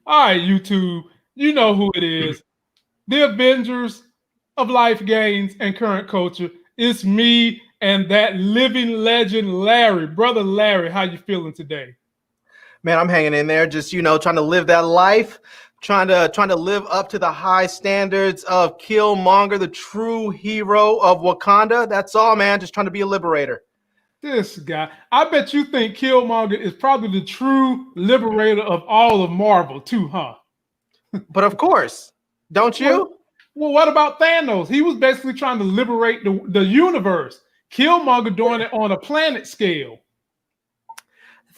All right, YouTube, you know who it is. The Avengers of life gains and current culture. It's me and that living legend, Larry. Brother Larry, how you feeling today? Man, I'm hanging in there, just trying to live that life, trying to live up to the high standards of Killmonger, the true hero of Wakanda. That's all, man. Just trying to be a liberator. This guy. I bet you think Killmonger is probably the true liberator of all of Marvel, too, huh? But of course, don't Well, you? well, what about Thanos? He was basically trying to liberate the universe. Killmonger doing it on a planet scale.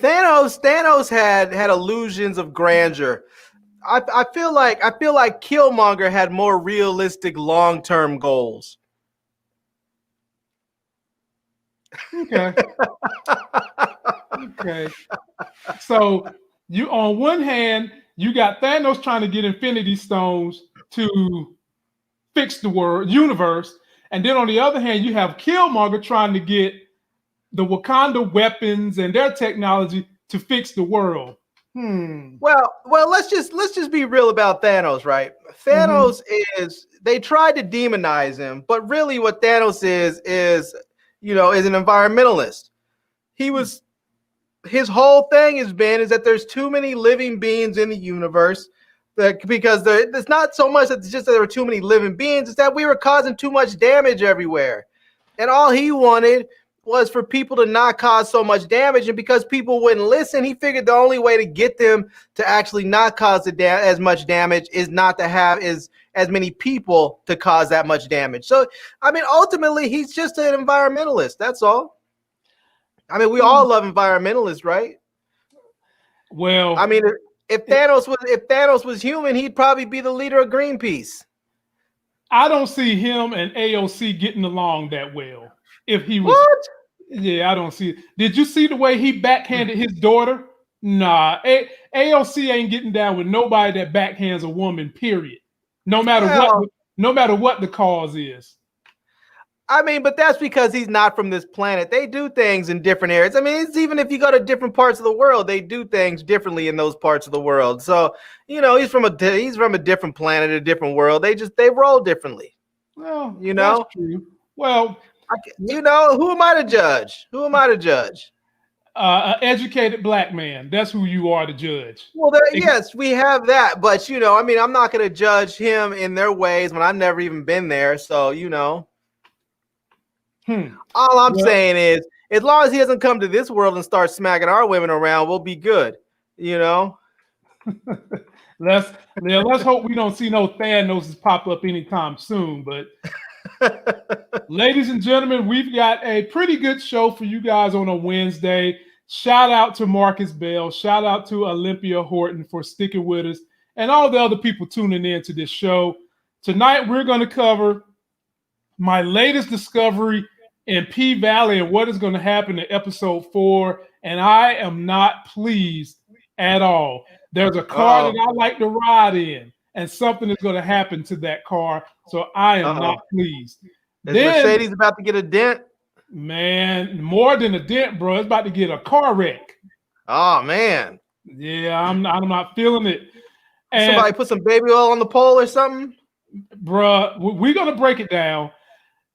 Thanos had illusions of grandeur. I feel like Killmonger had more realistic long-term goals. Okay. Okay. So you on one hand, you got Thanos trying to get Infinity Stones to fix the world universe, and then on the other hand, you have Killmonger trying to get the Wakanda weapons and their technology to fix the world. Hmm. Well, let's just be real about Thanos, right? Mm-hmm. Thanos is they tried to demonize him, but really what Thanos is an environmentalist. He was his whole thing has been is that there's too many living beings in the universe. Because it's not so much that it's just that there were too many living beings, it's that we were causing too much damage everywhere. And all he wanted was for people to not cause so much damage. And because people wouldn't listen, he figured the only way to get them to actually not cause as much damage is not to have as many people to cause that much damage. So, I mean, ultimately, he's just an environmentalist. That's all. I mean, we all love environmentalists, right? I Well, mean, if Thanos was human, he'd probably be the leader of Greenpeace. I don't see him and AOC getting along that well. If he was, What? yeah, I don't see it. Did you see the way he backhanded his daughter? Nah, AOC ain't getting down with nobody that backhands a woman. Period. No matter what, Well, no matter what the cause is. I mean, but that's because he's not from this planet. They do things in different areas. I mean, it's even if you go to different parts of the world, they do things differently in those parts of the world. So, he's from a different planet, a different world. They roll differently. Well, You that's know, true. Well, who am I to judge? Who am I to judge? an educated black man. That's who you are to judge. Well, yes, we have that, but I mean, I'm not going to judge him in their ways when I've never even been there. So, Hmm. all I'm Well, saying is, as long as he doesn't come to this world and start smacking our women around, we'll be good. You know. let's hope we don't see no Thanos pop up anytime soon. But ladies and gentlemen, we've got a pretty good show for you guys on a Wednesday. Shout out to Marcus Bell. Shout out to Olympia Horton for sticking with us and all the other people tuning in to this show. Tonight, we're going to cover my latest discovery in P-Valley and what is going to happen in episode 4. And I am not pleased at all. There's a car that Uh-oh. I like to ride in, and something is going to happen to that car. So I am not Uh-oh. pleased. Is Then, Mercedes about to get a dent? man, more than a dent, bro. It's about to get a car wreck. Oh man. Yeah, I'm not feeling it. And Somebody put some baby oil on the pole or something? bruh, we're gonna break it down.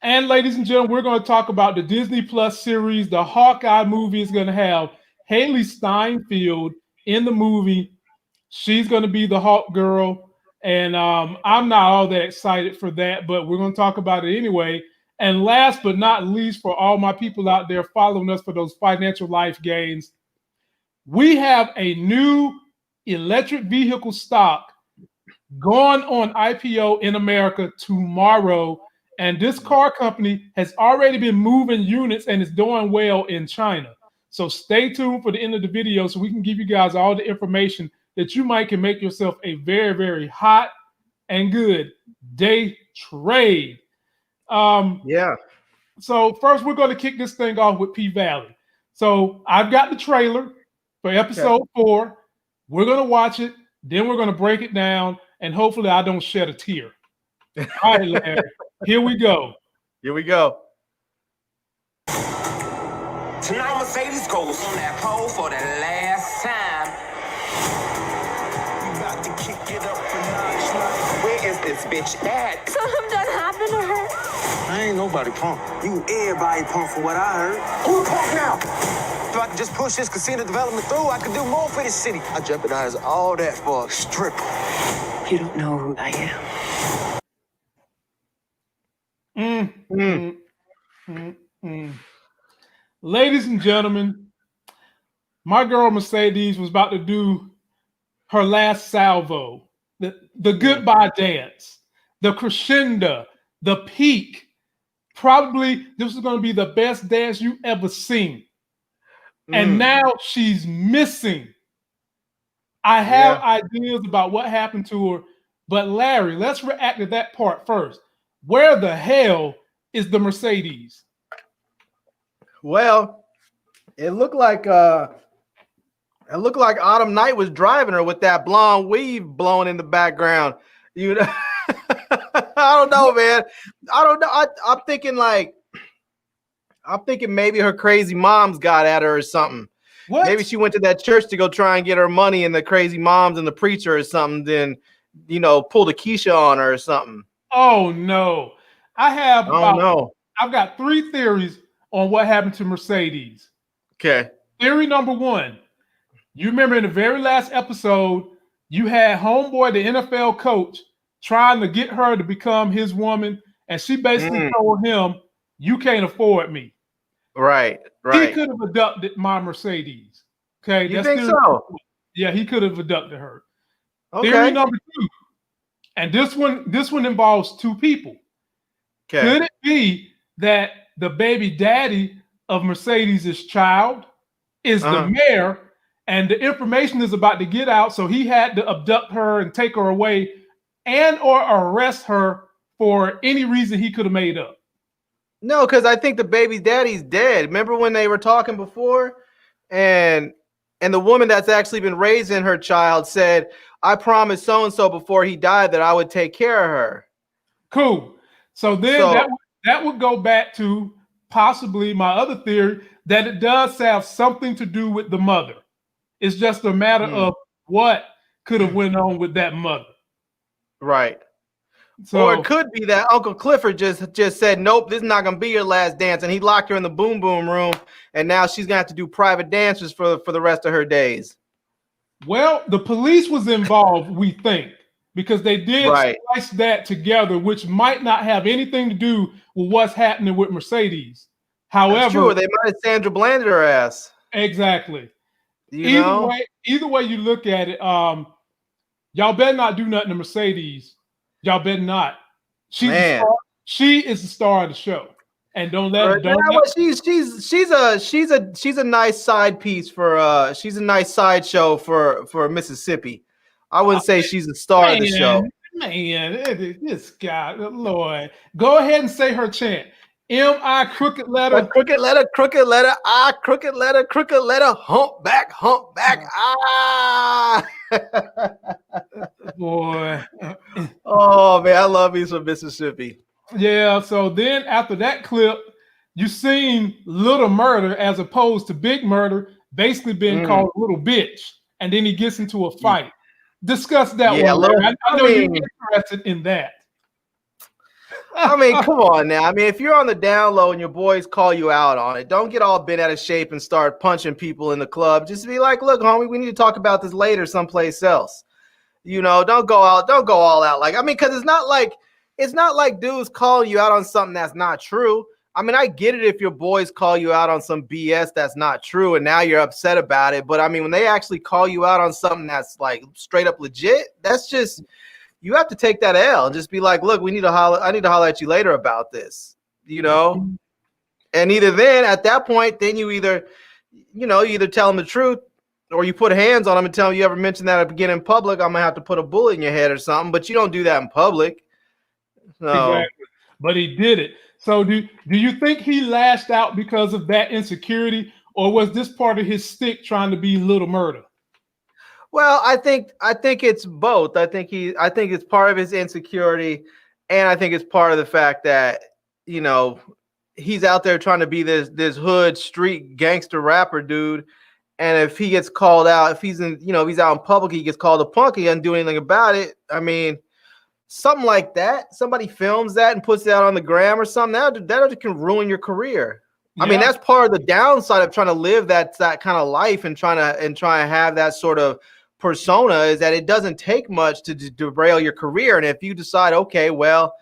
And ladies and gentlemen, we're going to talk about the Disney Plus series. The Hawkeye movie is going to have Haley Steinfeld in the movie. She's going to be the Hawk Girl. And I'm not all that excited for that, but we're going to talk about it anyway. And last but not least, for all my people out there following us for those financial life gains, we have a new electric vehicle stock going on IPO in America tomorrow. And this car company has already been moving units and is doing well in China. So stay tuned for the end of the video so we can give you guys all the information that you might can make yourself a very, very hot and good day trade. Yeah. So first we're going to kick this thing off with P-Valley. So I've got the trailer for Okay. episode 4. We're going to watch it. Then we're going to break it down. And hopefully I don't shed a tear. All right, Larry. Here we go. Here we go. Tonight Mercedes goes on that pole for the last time. You about this bitch. Dad. Something done happened to her. I ain't nobody punk. You everybody punk from what I heard. Who punk now? If I could just push this casino development through, I could do more for this city. I jeopardize all that for a stripper. You don't know who I am. Ladies and gentlemen, my girl Mercedes was about to do her last salvo, the goodbye dance, the crescendo, the peak. Probably this is going to be the best dance you ever seen. And now she's missing. I have ideas about what happened to her, but Larry, let's react to that part first. Where the hell is the Mercedes? Well, it looked like Autumn Night was driving her with that blonde weave blowing in the background. You know, I don't know, man. I don't know. I'm thinking maybe her crazy mom's got at her or something. What? Maybe she went to that church to go try and get her money, and the crazy moms and the preacher or something then, pulled a Keisha on her or something. Oh no. I've got 3 theories on what happened to Mercedes. Okay. Theory number 1. You remember in the very last episode, you had homeboy, the NFL coach, trying to get her to become his woman, and she basically told him, "You can't afford me." Right. He could have abducted my Mercedes. Okay, you think so? Yeah, he could have abducted her. Okay. Theory number 2, and this one involves 2 people. Okay. Could it be that the baby daddy of Mercedes' child is the mayor, and the information is about to get out, so he had to abduct her and take her away and or arrest her for any reason he could have made up? No, because I think the baby daddy's dead. Remember when they were talking before? And the woman that's actually been raising her child said, "I promised so-and-so before he died that I would take care of her." Cool. So then that would go back to possibly my other theory that it does have something to do with the mother. It's just a matter of what could have went on with that mother. Right. So, or it could be that Uncle Clifford just said, "Nope, this is not gonna be your last dance," and he locked her in the boom boom room, and now she's gonna have to do private dances for the rest of her days. well, the police was involved, we think, because they did splice that together, which might not have anything to do with what's happening with Mercedes. However, sure, they might have Sandra Blanded her ass. Exactly. Either way you look at it, y'all better not do nothing to Mercedes. Y'all better not. She is the star of the show, and she's a nice side piece for she's a nice sideshow for Mississippi. I wouldn't say she's the star of the show. Man, this guy, Lord, go ahead and say her chant. M-I crooked letter, crooked letter, crooked letter, I crooked letter, humpback, ah. Boy. Oh man, I love me some Mississippi. Yeah, so then after that clip, you seen Little Murder as opposed to Big Murder basically being called Little Bitch, and then he gets into a fight. Discuss that one. I know you're interested in that. I mean, come on now. I mean, if you're on the down low and your boys call you out on it, don't get all bent out of shape and start punching people in the club. Just be like, "Look, homie, we need to talk about this later someplace else." Don't go all out. Like, I mean, because it's not like dudes calling you out on something that's not true. I mean, I get it if your boys call you out on some BS that's not true and now you're upset about it. But I mean, when they actually call you out on something that's like straight up legit, that's just, you have to take that L and just be like, "Look, I need to holler at you later about this," And either then at that point, then you either tell them the truth, or you put hands on them and tell them, "You ever mention that again in public, I'm gonna have to put a bullet in your head or something." But you don't do that in public. So. Exactly. But he did it. So do you think he lashed out because of that insecurity, or was this part of his stick trying to be Little Murder? Well, I think it's both. I think it's part of his insecurity, and I think it's part of the fact that he's out there trying to be this hood street gangster rapper dude. And if he gets called out, if he's out in public, he gets called a punk, he doesn't do anything about it. I mean, something like that, somebody films that and puts it out on the gram or something, that can ruin your career. I mean, that's part of the downside of trying to live that kind of life and trying to have that sort of persona, is that it doesn't take much to derail your career. And if you decide, okay, well,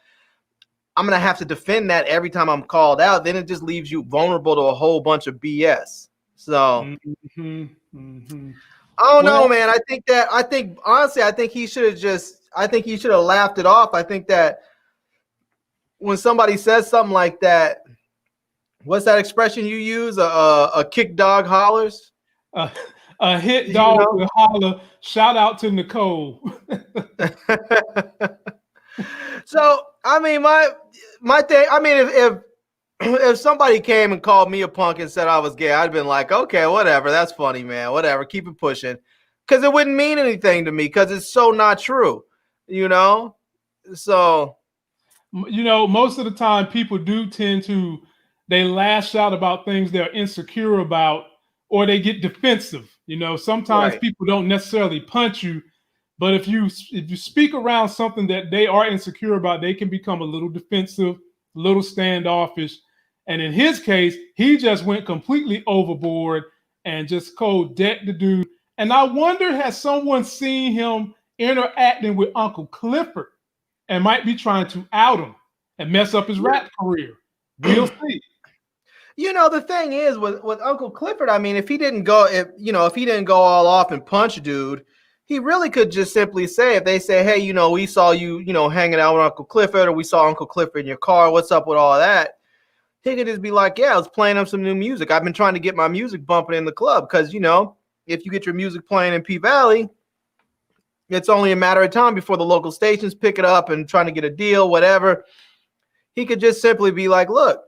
I'm going to have to defend that every time I'm called out, then it just leaves you vulnerable to a whole bunch of BS. So I don't know, man. I think honestly, I think he should have laughed it off. I think that when somebody says something like that, what's that expression you use? A kick dog hollers. A hit dog will holler. Shout out to Nicole. So I mean, my thing. I mean, if somebody came and called me a punk and said I was gay, I'd been like, okay, whatever. That's funny, man. Whatever. Keep it pushing. Because it wouldn't mean anything to me because it's so not true, you know? So. You know, most of the time people do tend to, they lash out about things they're insecure about, or they get defensive. You know, sometimes people don't necessarily punch you, but if you speak around something that they are insecure about, they can become a little defensive, a little standoffish. And in his case, he just went completely overboard and just cold decked the dude. And I wonder, has someone seen him interacting with Uncle Clifford and might be trying to out him and mess up his rap career? We'll see. You know, the thing is with Uncle Clifford, I mean, if he didn't go all off and punch a dude, he really could just simply say, if they say, hey, you know, we saw you, you know, hanging out with Uncle Clifford, or we saw Uncle Clifford in your car, what's up with all that? He could just be like, yeah, I was playing him some new music. I've been trying to get my music bumping in the club because, you know, if you get your music playing in P-Valley, it's only a matter of time before the local stations pick it up and trying to get a deal, whatever. He could just simply be like, look,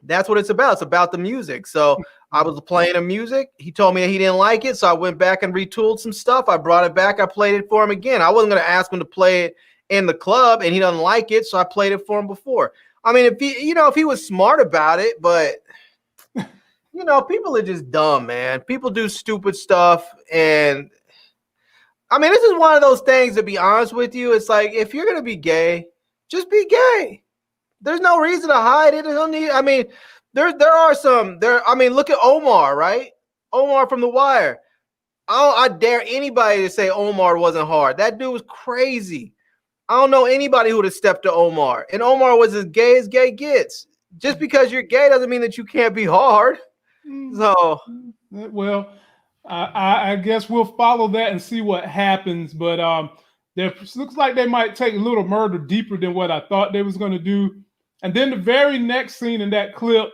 that's what it's about. It's about the music. So I was playing him music. He told me that he didn't like it. So I went back and retooled some stuff. I brought it back. I played it for him again. I wasn't going to ask him to play it in the club and he doesn't like it. So I played it for him before. I mean, if he was smart about it, but you know, people are just dumb, man. People do stupid stuff. And I mean, this is one of those things, to be honest with you. It's like, if you're going to be gay, just be gay. There's no reason to hide it. I mean, I mean, look at Omar, right? Omar from The Wire. I dare anybody to say Omar wasn't hard. That dude was crazy. I don't know anybody who would have stepped to Omar. And Omar was as gay gets. Just because you're gay doesn't mean that you can't be hard. So, well, I guess we'll follow that and see what happens. But there looks like they might take a little murder deeper than what I thought they was going to do. And then the very next scene in that clip,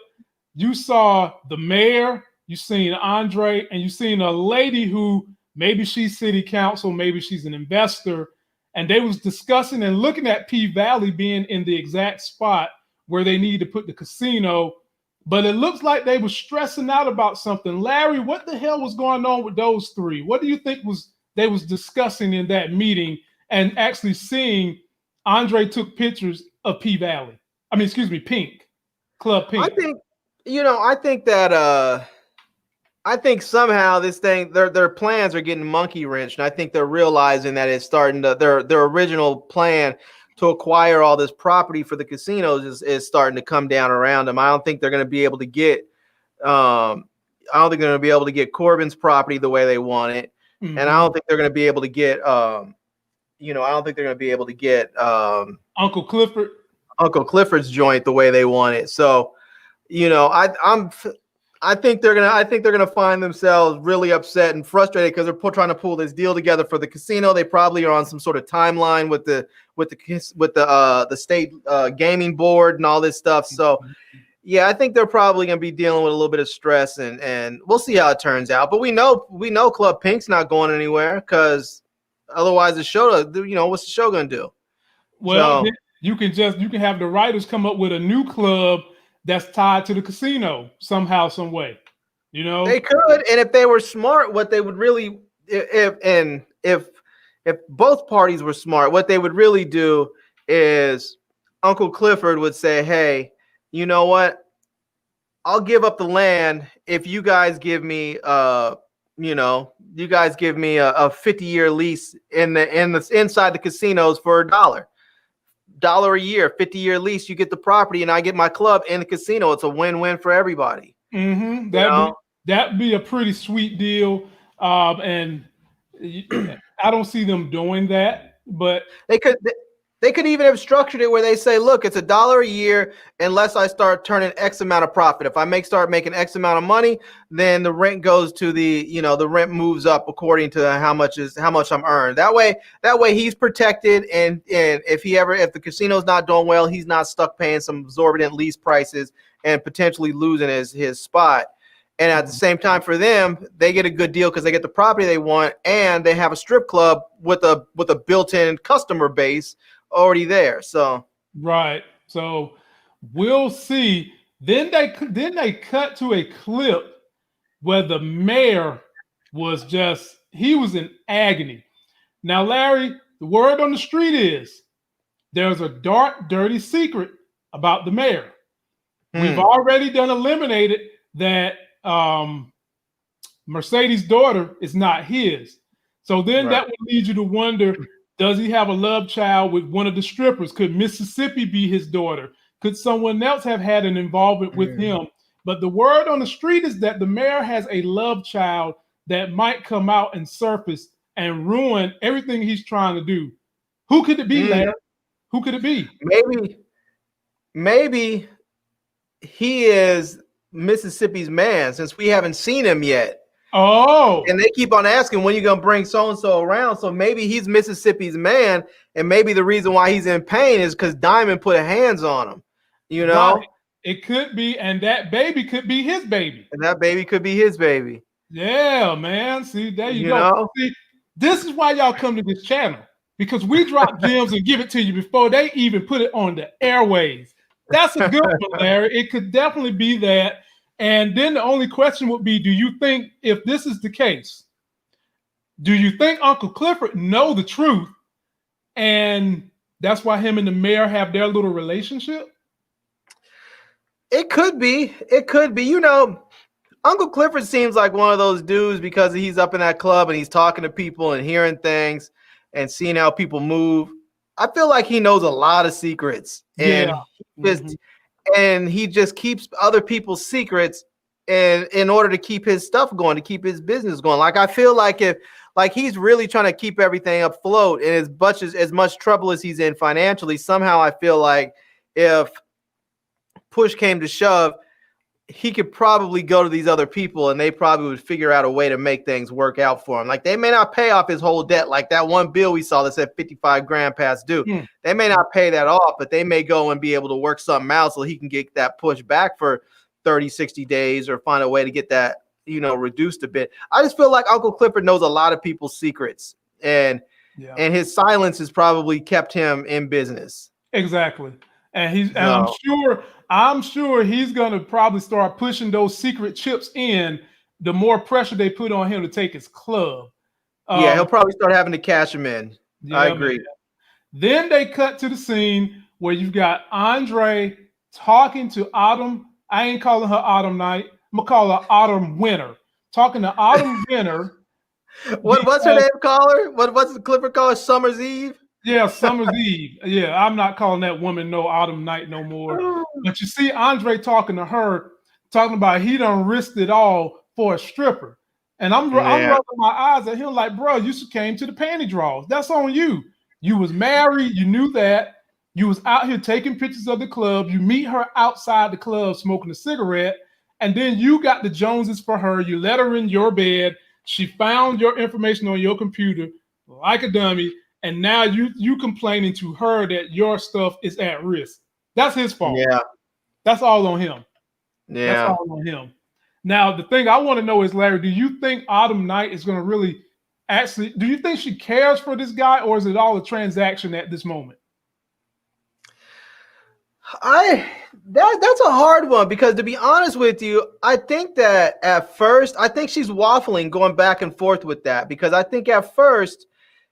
you saw the mayor, you seen Andre, and you seen a lady who maybe she's city council, maybe she's an investor. And they was discussing and looking at P-Valley being in the exact spot where they need to put the casino. But it looks like they were stressing out about something. Larry, what the hell was going on with those three? What do you think they was discussing in that meeting and actually seeing Andre took pictures of P-Valley? I mean, excuse me, Pink. Club Pink. I think somehow this thing, their plans are getting monkey wrenched, and I think they're realizing that it's starting to their original plan to acquire all this property for the casinos is starting to come down around them. I don't think they're going to be able to get Corbin's property the way they want it, and I don't think they're going to be able to get Uncle Clifford's joint the way they want it. So, you know, I think they're gonna find themselves really upset and frustrated because they're trying to pull this deal together for the casino. They probably are on some sort of timeline with the state gaming board and all this stuff. So, yeah, I think they're probably gonna be dealing with a little bit of stress, and we'll see how it turns out. But we know Club Pink's not going anywhere because otherwise what's the show gonna do? Well, so, you can have the writers come up with a new club that's tied to the casino somehow, some way. You know, they could, and if they were smart, what they would really, if both parties were smart, what they would really do is Uncle Clifford would say, "Hey, you know what? I'll give up the land if you guys give me you know, you guys give me a 50-year lease in the inside the casinos for $1 a year, 50-year lease. You get the property, and I get my club in the casino. It's a win-win for everybody. Mm-hmm. You know? That'd be a pretty sweet deal. And I don't see them doing that, but They could even have structured it where they say, look, it's $1 a year unless I start turning X amount of profit. If I start making X amount of money, then the rent goes to the rent moves up according to how much I'm earned. That way he's protected, and if the casino's not doing well, he's not stuck paying some exorbitant lease prices and potentially losing his spot. And at the same time, for them, they get a good deal because they get the property they want, and they have a strip club with a built-in customer base already there. So right. So we'll see. Then they cut to a clip where the mayor was he was in agony. Now, Larry, the word on the street is there's a dark, dirty secret about the mayor. We've already eliminated that Mercedes' daughter is not his. So then that would lead you to wonder, does he have a love child with one of the strippers? Could Mississippi be his daughter? Could someone else have had an involvement with him? But the word on the street is that the mayor has a love child that might come out and surface and ruin everything he's trying to do. Who could it be, Larry? Who could it be? Maybe he is Mississippi's man, since we haven't seen him yet. Oh, and they keep on asking when you're gonna bring so and so around. So maybe he's Mississippi's man, and maybe the reason why he's in pain is because Diamond put hands on him. You know, right. It could be, and that baby could be his baby. And that baby could be his baby. Yeah, man. See, there you know? go. See, this is why y'all come to this channel, because we drop gems and give it to you before they even put it on the airways. That's a good one, Larry. It could definitely be that. And then the only question would be, do you think, if this is the case, do you think Uncle Clifford know the truth, and that's why him and the mayor have their little relationship? It could be. It could be. You know, Uncle Clifford seems like one of those dudes because he's up in that club and he's talking to people and hearing things and seeing how people move. I feel like he knows a lot of secrets. And and he just keeps other people's secrets in order to keep his stuff going, to keep his business going. Like, I feel like he's really trying to keep everything afloat, and as much trouble as he's in financially, somehow I feel like if push came to shove, he could probably go to these other people and they probably would figure out a way to make things work out for him. Like, they may not pay off his whole debt. Like that one bill we saw that said 55 grand past due. They may not pay that off, but they may go and be able to work something out so he can get that push back for 30, 60 days or find a way to get that, reduced a bit. I just feel like Uncle Clifford knows a lot of people's secrets, and his silence has probably kept him in business. Exactly. And I'm sure he's going to probably start pushing those secret chips in the more pressure they put on him to take his club. He'll probably start having to cash him in. I agree. Man. Then they cut to the scene where you've got Andre talking to Autumn. I ain't calling her Autumn Night. I'm going to call her Autumn Winter. Talking to Autumn Winter. What's her name, caller? What's the Clifford call her? Summer's Eve? Yeah, Summer's Eve. Yeah, I'm not calling that woman no Autumn Night no more. But you see Andre talking to her, talking about he done risked it all for a stripper. And I'm rubbing my eyes at him like, bro, you came to the panty draws. That's on you. You was married. You knew that. You was out here taking pictures of the club. You meet her outside the club smoking a cigarette. And then you got the Joneses for her. You let her in your bed. She found your information on your computer like a dummy. And now you complaining to her that your stuff is at risk. That's his fault. Yeah. That's all on him. Yeah. That's all on him. Now, the thing I want to know is, Larry, do you think Autumn Night is going to really do you think she cares for this guy, or is it all a transaction at this moment? That's a hard one, because to be honest with you, I think that at first, I think she's waffling, going back and forth with that, because I think at first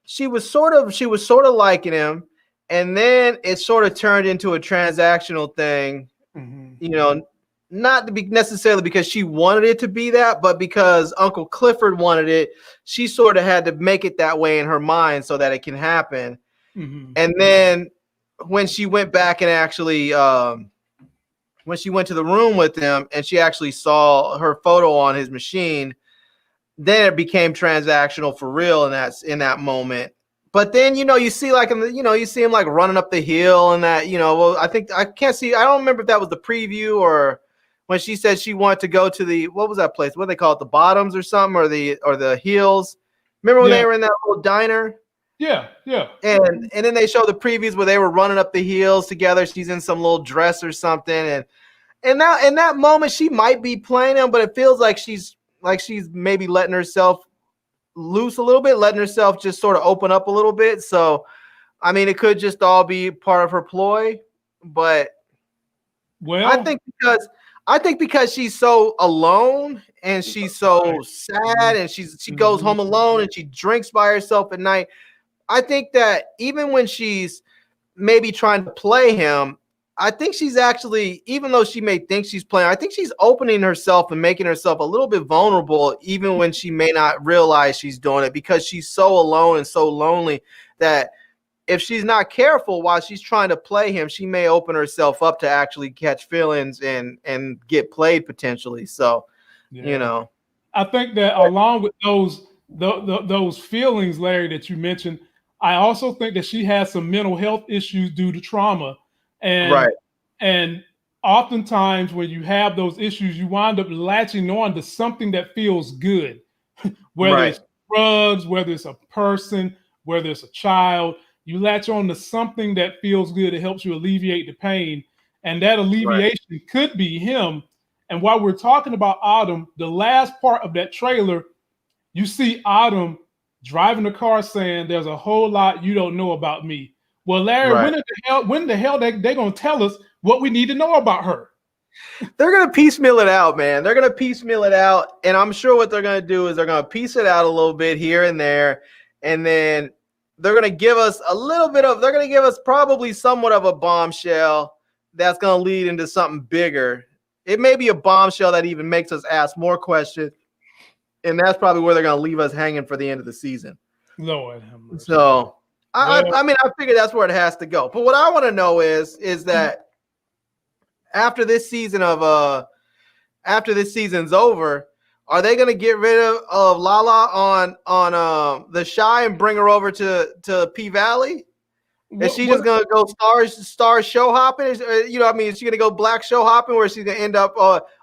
she was sort of liking him, and then it sort of turned into a transactional thing, not to be necessarily because she wanted it to be that, but because Uncle Clifford wanted it, she sort of had to make it that way in her mind so that it can happen. Mm-hmm. And then when she went back and actually, when she went to the room with him and she actually saw her photo on his machine, then it became transactional for real in that moment. But then, you see like, you see him like running up the hill and that, well, I don't remember if that was the preview or when she said she wanted to go to what was that place? What do they call it? The Bottoms or something, or the Hills. Remember when they were in that little diner? Yeah. And then they show the previews where they were running up the hills together. She's in some little dress or something. And now in that moment, she might be playing him, but it feels like she's maybe letting herself loose a little bit, letting herself just sort of open up a little bit. So, I mean, it could just all be part of her ploy, but I think because she's so alone and she's so sad and she goes home alone and she drinks by herself at night. I think that even when she's maybe trying to play him, I think she's actually, even though she may think she's playing, I think she's opening herself and making herself a little bit vulnerable, even when she may not realize she's doing it, because she's so alone and so lonely that if she's not careful while she's trying to play him, she may open herself up to actually catch feelings and get played potentially. So, I think that along with those feelings, Larry, that you mentioned, I also think that she has some mental health issues due to trauma. And oftentimes when you have those issues, you wind up latching on to something that feels good, whether it's drugs, whether it's a person, whether it's a child. You latch on to something that feels good. It helps you alleviate the pain. And that alleviation could be him. And while we're talking about Autumn, the last part of that trailer, you see Autumn driving the car saying, "There's a whole lot you don't know about me." Well, Larry, when the hell they going to tell us what we need to know about her? They're going to piecemeal it out, man. They're going to piecemeal it out. And I'm sure what they're going to do is they're going to piece it out a little bit here and there. And then they're going to give us they're going to give us probably somewhat of a bombshell that's going to lead into something bigger. It may be a bombshell that even makes us ask more questions. And that's probably where they're going to leave us hanging for the end of the season. Lord. So, I mean, I figure that's where it has to go. But what I want to know is that after this season's over, are they going to get rid of Lala on the Shy and bring her over to Pvalley? Is she just going to go star show hopping? Is she going to go black show hopping where she's going to end up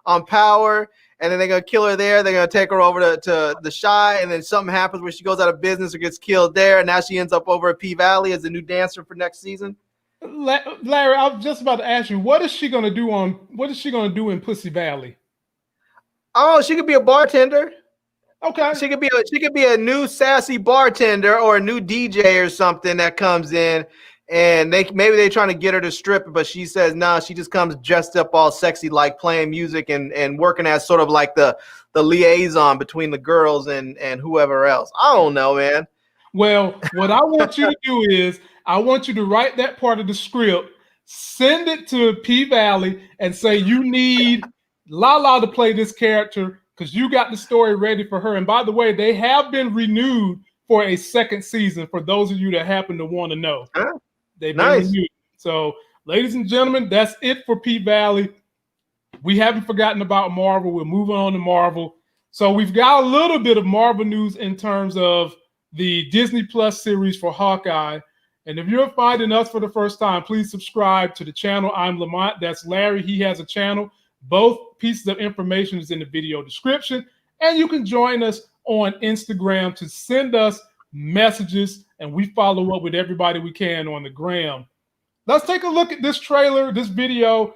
on Power? And then they're going to kill her there. They're going to take her over to the Shy. And then something happens where she goes out of business or gets killed there. And now she ends up over at Pvalley as the new dancer for next season. Larry, I was just about to ask you, what is she going to do in Pussy Valley? Oh, she could be a bartender. Okay. She could be a new sassy bartender or a new DJ or something that comes in. And maybe they're trying to get her to strip, but she says no. She just comes dressed up all sexy, like playing music and working as sort of like the liaison between the girls and whoever else. I don't know, man. Well, what I want you to do is I want you to write that part of the script, send it to Pvalley, and say you need Lala to play this character because you got the story ready for her. And by the way, they have been renewed for a second season. For those of you that happen to want to know. Huh? They've been renewed. So, ladies and gentlemen, that's it for Pvalley. We haven't forgotten about Marvel. We're moving on to Marvel. So we've got a little bit of Marvel news in terms of the Disney Plus series for Hawkeye. And if you're finding us for the first time, please subscribe to the channel. I'm Lamont. That's Larry. He has a channel. Both pieces of information is in the video description. And you can join us on Instagram to send us messages, and we follow up with everybody we can on the gram. Let's take a look at this trailer, this video,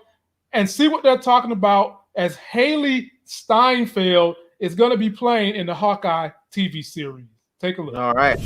and see what they're talking about as Haley Steinfeld is going to be playing in the Hawkeye TV series. Take a look. All right.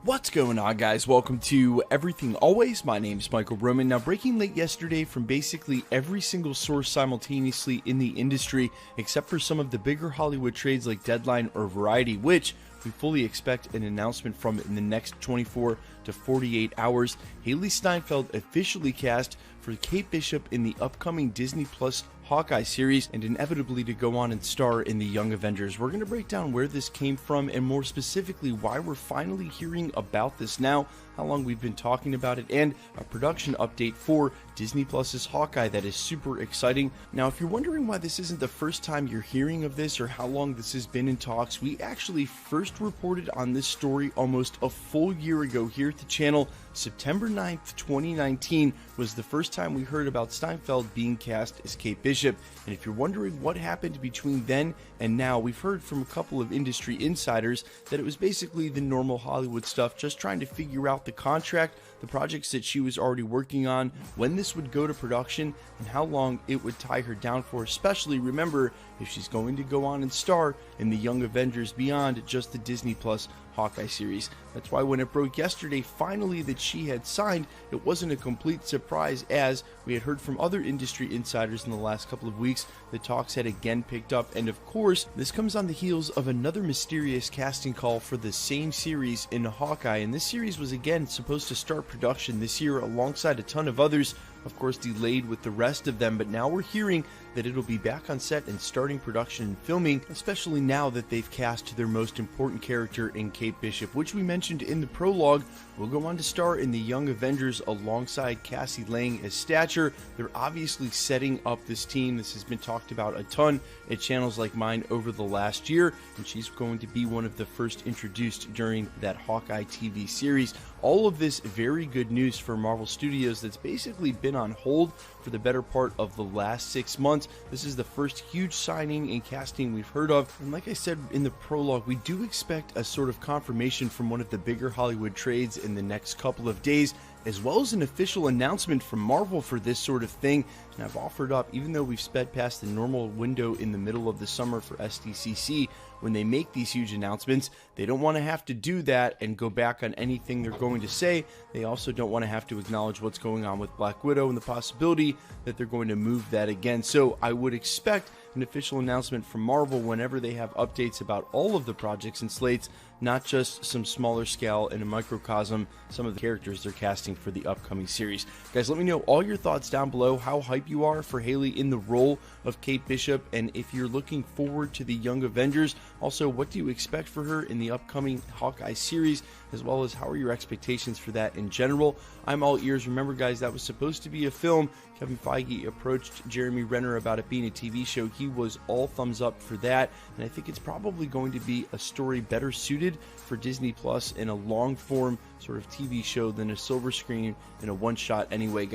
What's going on, guys? Welcome to Everything Always. My name is Michael Roman. Now, breaking late yesterday from basically every single source simultaneously in the industry, except for some of the bigger Hollywood trades like Deadline or Variety, which we fully expect an announcement from it in the next 24 to 48 hours. Hailee Steinfeld officially cast for Kate Bishop in the upcoming Disney Plus Hawkeye series, and inevitably to go on and star in the Young Avengers. We're going to break down where this came from, and more specifically why we're finally hearing about this now, how long we've been talking about it, and a production update for Disney Plus's Hawkeye that is super exciting. Now, if you're wondering why this isn't the first time you're hearing of this or how long this has been in talks, we actually first reported on this story almost a full year ago here at the channel. September 9th, 2019 was the first time we heard about Steinfeld being cast as Kate Bishop. And if you're wondering what happened between then and now, we've heard from a couple of industry insiders that it was basically the normal Hollywood stuff, just trying to figure out the contract, the projects that she was already working on, when this would go to production, and how long it would tie her down for, especially, remember, if she's going to go on and star in the Young Avengers beyond just the Disney Plus Hawkeye series. That's why when it broke yesterday, finally, that she had signed, it wasn't a complete surprise, as we had heard from other industry insiders in the last couple of weeks. The talks had again picked up, and of course, this comes on the heels of another mysterious casting call for the same series in Hawkeye, and this series was again supposed to start production this year alongside a ton of others, of course delayed with the rest of them, but now we're hearing that it'll be back on set and starting production and filming, especially now that they've cast their most important character in Kate Bishop, which we mentioned in the prologue will go on to star in the Young Avengers alongside Cassie Lang as Stature. They're obviously setting up this team. This has been talked about a ton at channels like mine over the last year, and she's going to be one of the first introduced during that Hawkeye TV series. All of this very good news for Marvel Studios that's basically been on hold for the better part of the last 6 months. This is the first huge signing and casting we've heard of, and like I said in the prologue, we do expect a sort of confirmation from one of the bigger Hollywood trades in the next couple of days, as well as an official announcement from Marvel for this sort of thing. And I've offered up, even though we've sped past the normal window in the middle of the summer for SDCC, when they make these huge announcements, they don't want to have to do that and go back on anything they're going to say. They also don't want to have to acknowledge what's going on with Black Widow and the possibility that they're going to move that again. So I would expect an official announcement from Marvel whenever they have updates about all of the projects and slates, not just some smaller scale in a microcosm, some of the characters they're casting for the upcoming series. Guys, let me know all your thoughts down below, how hype you are for Hailee in the role of Kate Bishop, and if you're looking forward to the Young Avengers. Also, what do you expect for her in the upcoming Hawkeye series, as well as how are your expectations for that in general? I'm all ears. Remember, guys, that was supposed to be a film. Kevin Feige approached Jeremy Renner about it being a TV show. He was all thumbs up for that, and I think it's probably going to be a story better suited for Disney Plus in a long form sort of TV show than a silver screen in a one shot anyway.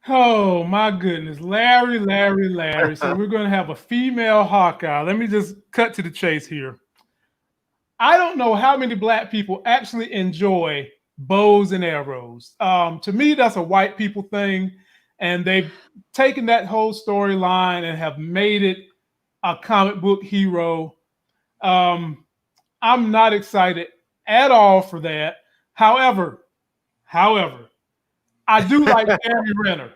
Oh my goodness, Larry. So we're going to have a female Hawkeye. Let me just cut to the chase here. I don't know how many black people actually enjoy bows and arrows. To me, that's a white people thing, and they've taken that whole storyline and have made it a comic book hero. I'm not excited at all for that. However, I do like Jeremy Renner.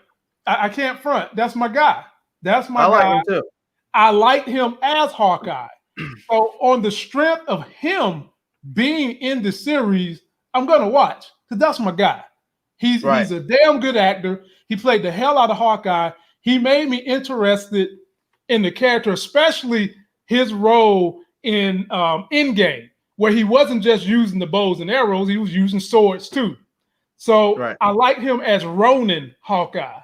I can't front. That's my guy. That's my guy. Like him too. I like him as Hawkeye. So on the strength of him being in the series, I'm going to watch because that's my guy. He's a damn good actor. He played the hell out of Hawkeye. He made me interested in the character, especially his role in Endgame, where he wasn't just using the bows and arrows, he was using swords too. So I like him as Ronin Hawkeye.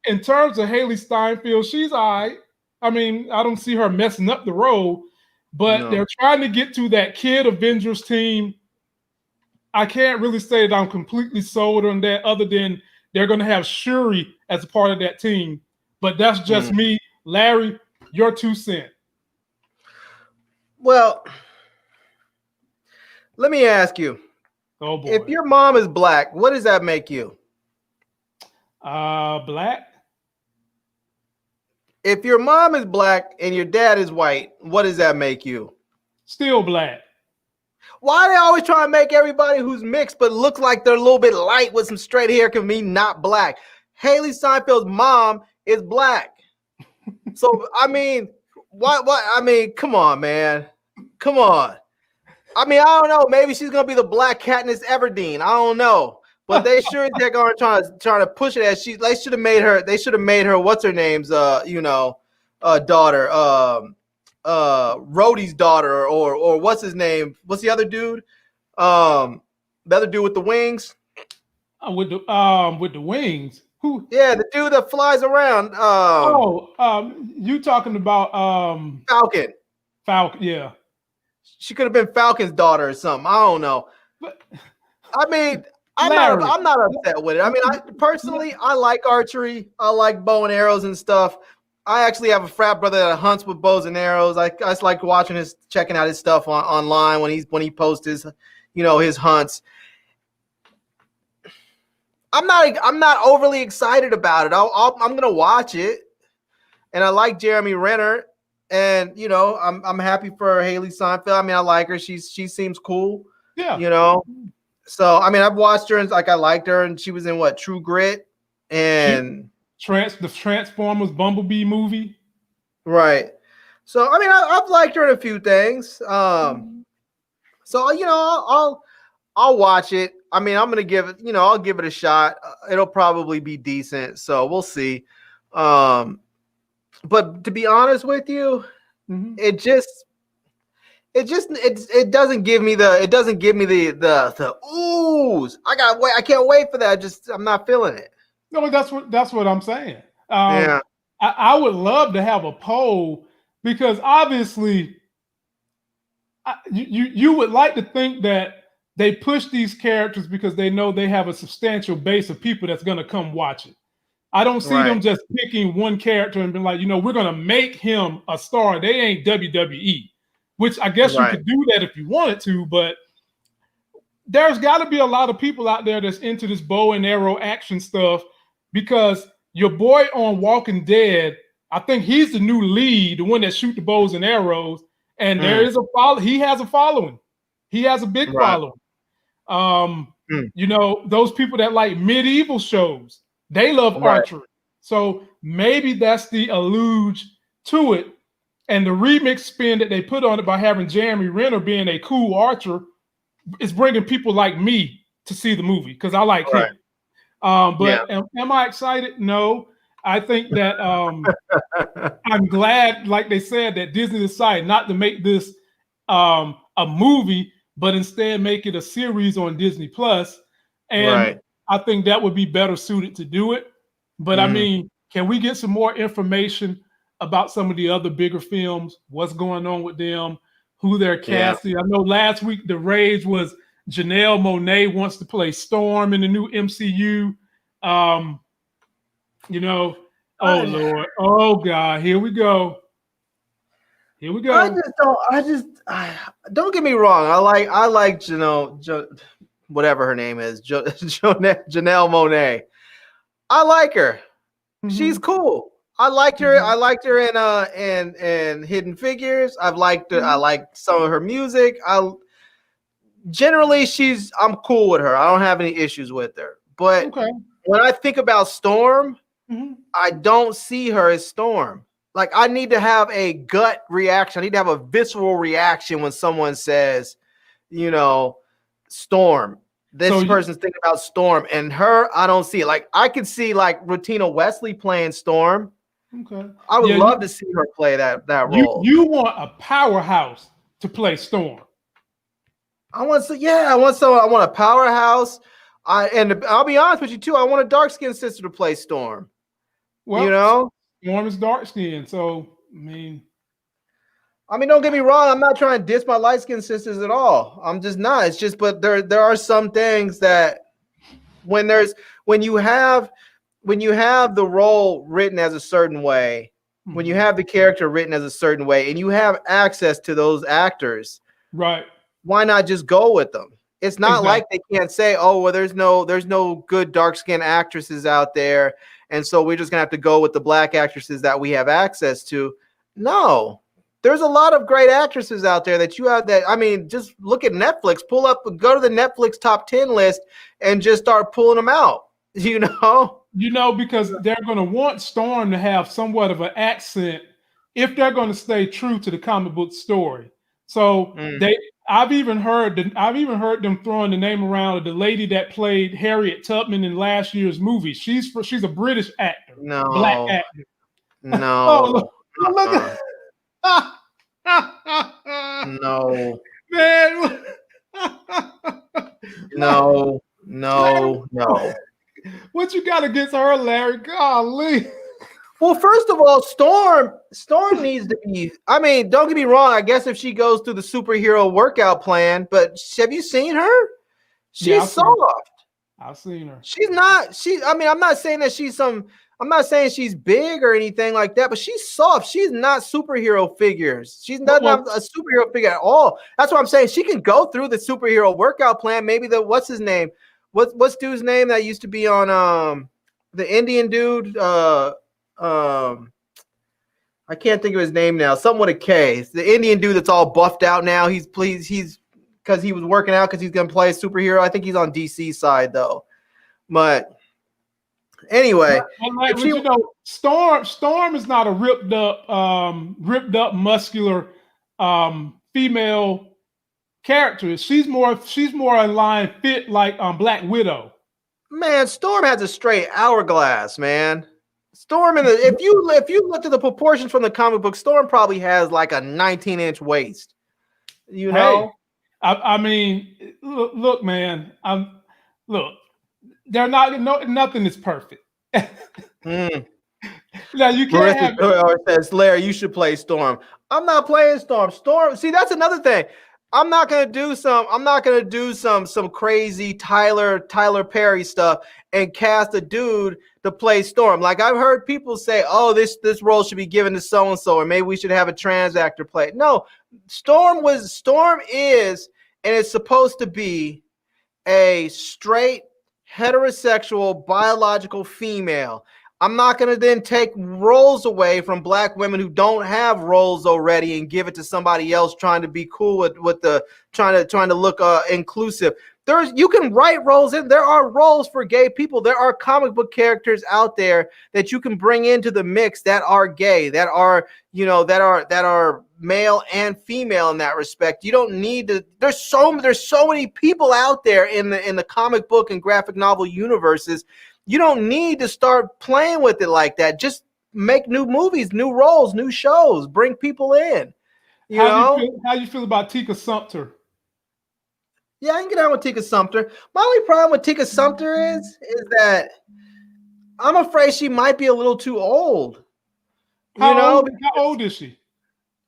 In terms of Hailee Steinfeld, she's all right. I mean, I don't see her messing up the role, but they're trying to get to that kid Avengers team. I can't really say that I'm completely sold on that, other than they're going to have Shuri as a part of that team. But that's just me. Larry, your 2 cents. Well, let me ask you. Oh boy. If your mom is black, what does that make you? Black. If your mom is black and your dad is white, what does that make you? Still black. Why are they always trying to make everybody who's mixed but looks like they're a little bit light with some straight hair can be not black? Hailee Steinfeld's mom is black. So, I mean, What? I mean, come on, man. Come on. I mean, I don't know. Maybe she's gonna be the Black Katniss Everdeen. I don't know. But they sure as heck aren't trying to push it as they should have made her. They should have made her what's her name's daughter, Rhodey's daughter, or what's his name? What's the other dude? The other dude with the wings. With the wings. Who? Yeah, the dude that flies around. You talking about Falcon. Falcon? Yeah. She could have been Falcon's daughter or something. I don't know. But, I mean, I'm not upset with it. I mean, I like archery. I like bow and arrows and stuff. I actually have a frat brother that hunts with bows and arrows. I just like checking out his stuff online when he posts his, his hunts. I'm not overly excited about it. I'm gonna watch it, and I like Jeremy Renner, and I'm happy for Haley Steinfeld. I mean, I like her. She seems cool. Yeah. So I mean, I've watched her and I liked her, and she was in what, True Grit, and the Transformers Bumblebee movie. Right. So I mean, I've liked her in a few things. So I'll watch it. I mean, I'm gonna give it. I'll give it a shot. It'll probably be decent. So we'll see. But to be honest with you, it doesn't give me the oohs. I can't wait for that. I'm not feeling it. No, that's what I'm saying. Yeah. I would love to have a poll because obviously you would like to think that they push these characters because they know they have a substantial base of people that's going to come watch it. I don't see them just picking one character and being like, we're going to make him a star. They ain't WWE, which I guess you could do that if you wanted to, but there's got to be a lot of people out there that's into this bow and arrow action stuff because your boy on Walking Dead, I think he's the new lead, the one that shoot the bows and arrows, and there is he has a following. He has a big following. Those people that like medieval shows, they love archery. So maybe that's the allude to it. And the remix spin that they put on it by having Jeremy Renner being a cool archer is bringing people like me to see the movie because I like him. Am I excited? No. I think that I'm glad, like they said, that Disney decided not to make this a movie, but instead make it a series on Disney Plus. And I think that would be better suited to do it. But I mean, can we get some more information about some of the other bigger films? What's going on with them? Who they're casting? I know last week the rage was Janelle Monáe wants to play Storm in the new MCU. Oh Lord, oh God, here we go. Here we go. Don't get me wrong. I like whatever her name is, Janelle Monáe. I like her. She's cool. I liked her. I liked her in Hidden Figures. I've liked her. I like some of her music. I'm cool with her. I don't have any issues with her. But when I think about Storm, I don't see her as Storm. Like, I need to have a gut reaction. I need to have a visceral reaction when someone says, Storm. This person's thinking about Storm. And her, I don't see it. Like, I could see, like, Rutina Wesley playing Storm. Okay. I would love to see her play that role. You want a powerhouse to play Storm. I want a powerhouse. And I'll be honest with you, too. I want a dark-skinned sister to play Storm. Well, Storm is dark-skinned, so, I mean, don't get me wrong. I'm not trying to diss my light-skinned sisters at all. I'm just not. It's just, but there are some things that when you have the role written as a certain way, when you have the character written as a certain way, and you have access to those actors, right? Why not just go with them? It's not like they can't say, "Oh, well, there's no good dark-skinned actresses out there, and so we're just gonna have to go with the black actresses that we have access to." No. There's a lot of great actresses out there that you have just look at Netflix, go to the Netflix top 10 list and just start pulling them out, because they're going to want Storm to have somewhat of an accent if they're going to stay true to the comic book story. So I've even heard them throwing the name around of the lady that played Harriet Tubman in last year's movie. She's a British actor, black actor. No, look at no, man. no. What you got against her, Larry? Golly. Well, first of all, Storm needs to be. I mean, don't get me wrong. I guess if she goes through the superhero workout plan, but have you seen her? She's soft. I've seen her. She's not. I mean, I'm not saying that she's some. I'm not saying she's big or anything like that, but she's soft. She's not superhero figures. She's not a superhero figure at all. That's what I'm saying. She can go through the superhero workout plan. Maybe what's his name? What's dude's name that used to be on the Indian dude? I can't think of his name now. Something with a K. It's the Indian dude that's all buffed out now. He's because he was working out because he's gonna play a superhero. I think he's on DC side though. But anyway, Storm is not a ripped up, muscular female character. She's more in line fit like Black Widow. Man, Storm has a straight hourglass, man. Storm if you look at the proportions from the comic book, Storm probably has like a 19-inch waist. You know? Hey, I mean, look, man. They're not. Nothing is perfect. Now you can't. Marissa says, "Larry, you should play Storm." I'm not playing Storm. See, that's another thing. I'm not gonna do some crazy Tyler Perry stuff and cast a dude to play Storm. Like I've heard people say, "Oh, this role should be given to so and so, or maybe we should have a trans actor play it." No, Storm is, and it's supposed to be a straight heterosexual biological female. I'm not going to then take roles away from black women who don't have roles already and give it to somebody else trying to be cool with the trying to look inclusive. You can write roles in. There are roles for gay people. There are comic book characters out there that you can bring into the mix that are gay, that are male and female in that respect. You don't need to. There's so many people out there in the comic book and graphic novel universes. You don't need to start playing with it like that. Just make new movies, new roles, new shows. Bring people in. How you feel about Tika Sumpter? Yeah, I can get on with Tika Sumpter. My only problem with Tika Sumpter is that I'm afraid she might be a little too old. How old is she?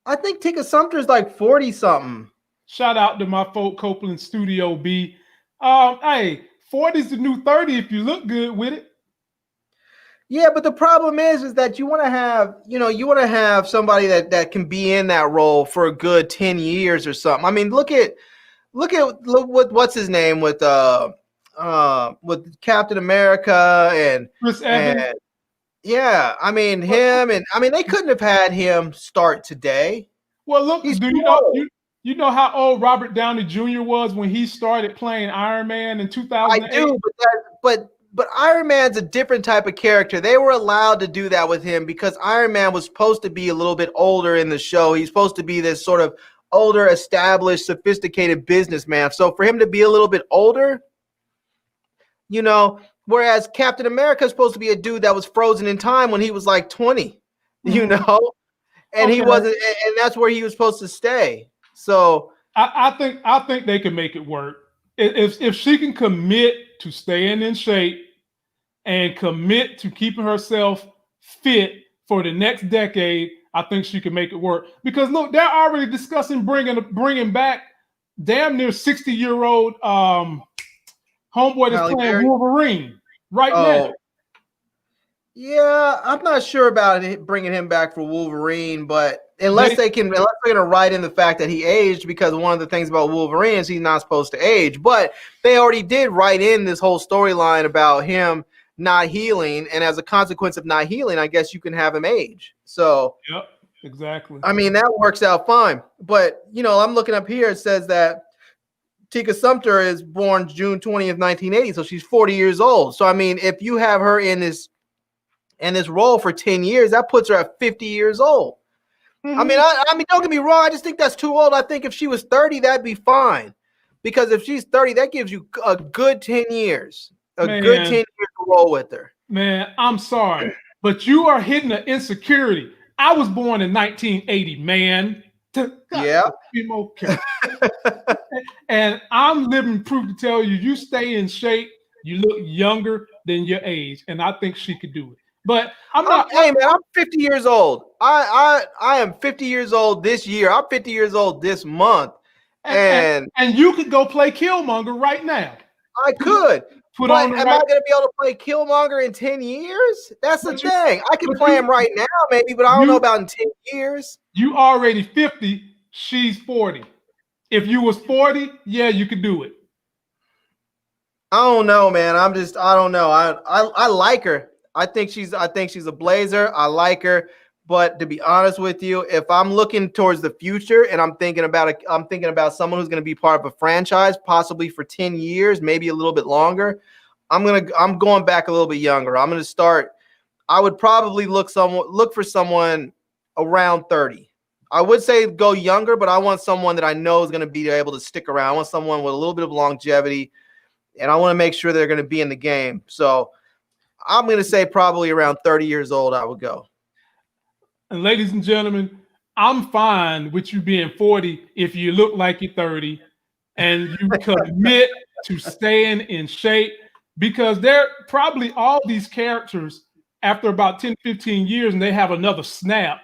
I think Tika Sumpter is like 40-something. Shout out to my folk Copeland Studio B. Hey, 40 is the new 30 if you look good with it. Yeah, but the problem is that you want to have somebody that can be in that role for a good 10 years or something. I mean, look at what's his name with Captain America and Chris Evans. And, yeah, I mean him, and I mean they couldn't have had him start today. Well, look, you know how old Robert Downey Jr. was when he started playing Iron Man in 2008? I do, but Iron Man's a different type of character. They were allowed to do that with him because Iron Man was supposed to be a little bit older in the show. He's supposed to be this sort of older, established, sophisticated businessman. So for him to be a little bit older, whereas Captain America is supposed to be a dude that was frozen in time when he was like 20, and he wasn't, and that's where he was supposed to stay. So I think they can make it work if she can commit to staying in shape and commit to keeping herself fit for the next decade. I think she can make it work because look, they're already discussing bringing back damn near 60-year-old homeboy that's playing Wolverine now. Yeah, I'm not sure about bringing him back for Wolverine, but unless they're going to write in the fact that he aged, because one of the things about Wolverine is he's not supposed to age. But they already did write in this whole storyline about him not healing, and as a consequence of not healing, I guess you can have him age. So, yep, exactly. I mean, that works out fine. But I'm looking up here. It says that Tika Sumpter is born June 20th, 1980, so she's 40 years old. So, I mean, if you have her in this role for 10 years, that puts her at 50 years old. I mean, don't get me wrong. I just think that's too old. I think if she was 30, that'd be fine. Because if she's 30, that gives you a good 10 years. Good 10 years to roll with her. Man, I'm sorry, but you are hitting an insecurity. I was born in 1980, man. Yeah. And I'm living proof to tell you, you stay in shape, you look younger than your age, and I think she could do it. But I'm not. Hey, man, I'm 50 years old. I am 50 years old this year. I'm 50 years old this month. And you could go play Killmonger right now. I could. Am I going to be able to play Killmonger in 10 years? That's the thing. I can play him right now, maybe, but I don't know about in 10 years. You already 50. She's 40. If you was 40, yeah, you could do it. I don't know, man. I don't know. I like her. I think she's a blazer. I like her. But to be honest with you, if I'm looking towards the future and I'm thinking about someone who's going to be part of a franchise, possibly for 10 years, maybe a little bit longer, I'm going back a little bit younger. I would probably look for someone around 30. I would say go younger, but I want someone that I know is going to be able to stick around. I want someone with a little bit of longevity, and I want to make sure they're going to be in the game. So I'm going to say probably around 30 years old I would go. And ladies and gentlemen, I'm fine with you being 40 if you look like you're 30 and you commit to staying in shape, because they're probably all these characters after about 10, 15 years and they have another snap,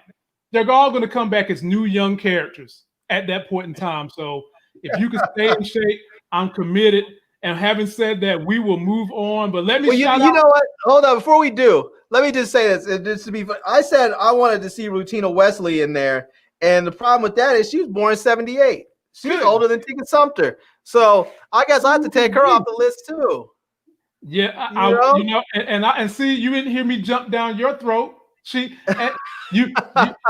they're all going to come back as new young characters at that point in time. So if you can stay in shape, I'm committed. And having said that, we will move on. But let me shout out. You know what? Hold on. Before we do, let me just say this. Just to be fun, I said I wanted to see Rutina Wesley in there. And the problem with that is she was born in 78. She's older than Tika Sumpter. So I guess I have to take her off the list too. Yeah, and see, you didn't hear me jump down your throat. It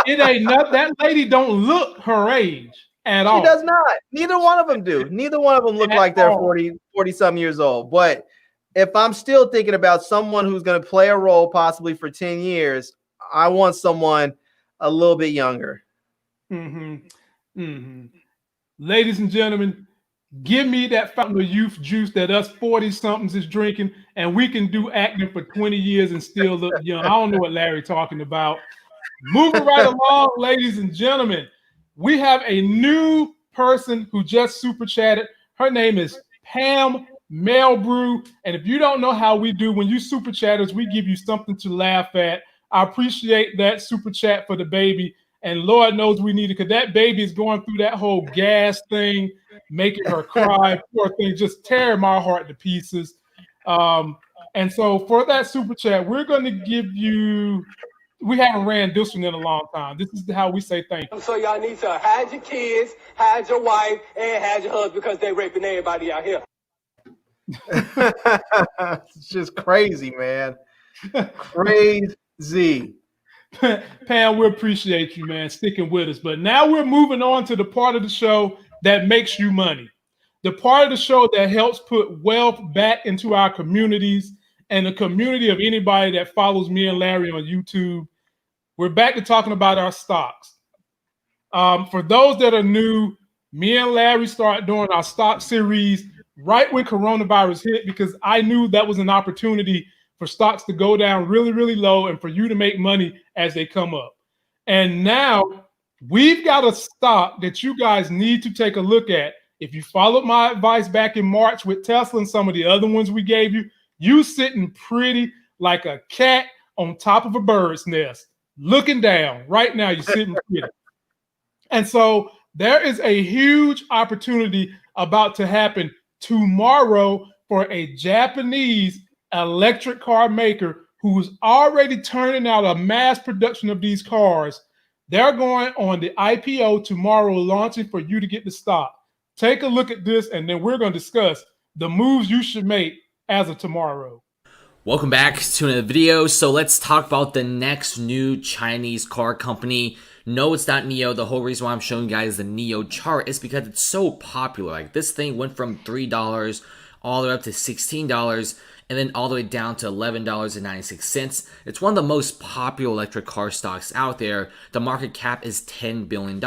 ain't nothing. That lady don't look her age at all. She does not. Neither one of them do. Neither one of them look like they're 40 some years old. But if I'm still thinking about someone who's going to play a role possibly for 10 years, I want someone a little bit younger. Ladies and gentlemen, give me that fountain of youth juice that us 40-somethings is drinking, and we can do acting for 20 years and still look young. I don't know what Larry's talking about. Moving right along, ladies and gentlemen, we have a new person who just super chatted. Her name is Pam Melbrew. And if you don't know how we do, when you super chatters, we give you something to laugh at. I appreciate that super chat for the baby. And Lord knows we need it, because that baby is going through that whole gas thing, making her cry. Poor thing, just tearing my heart to pieces. And so for that super chat, we're going to give you, we haven't ran this one in a long time. This is how we say thank you. So y'all need to hide your kids, hide your wife, and hide your husband, because they raping everybody out here. It's just crazy, man. Crazy. Pam, we appreciate you, man, sticking with us. But now we're moving on to the part of the show that makes you money. The part of the show that helps put wealth back into our communities and the community of anybody that follows me and Larry on YouTube. We're back to talking about our stocks. For those that are new, me and Larry started doing our stock series right when coronavirus hit, because I knew that was an opportunity for stocks to go down really, really low and for you to make money as they come up. And now we've got a stock that you guys need to take a look at. If you followed my advice back in March with Tesla and some of the other ones we gave you, you sitting pretty like a cat on top of a bird's nest, looking down. Right now, you're sitting pretty. And so there is a huge opportunity about to happen tomorrow for a Japanese electric car maker who's already turning out a mass production of these cars. They're going on the IPO tomorrow, launching for you to get the stock. Take a look at this, and then we're going to discuss the moves you should make as of tomorrow. Welcome back to another video. So let's talk about the next new Chinese car company. No, it's not NIO. The whole reason why I'm showing you guys the NIO chart is because it's so popular. Like, this thing went from $3 all the way up to $16. and then all the way down to $11.96. It's one of the most popular electric car stocks out there. The market cap is $10 billion,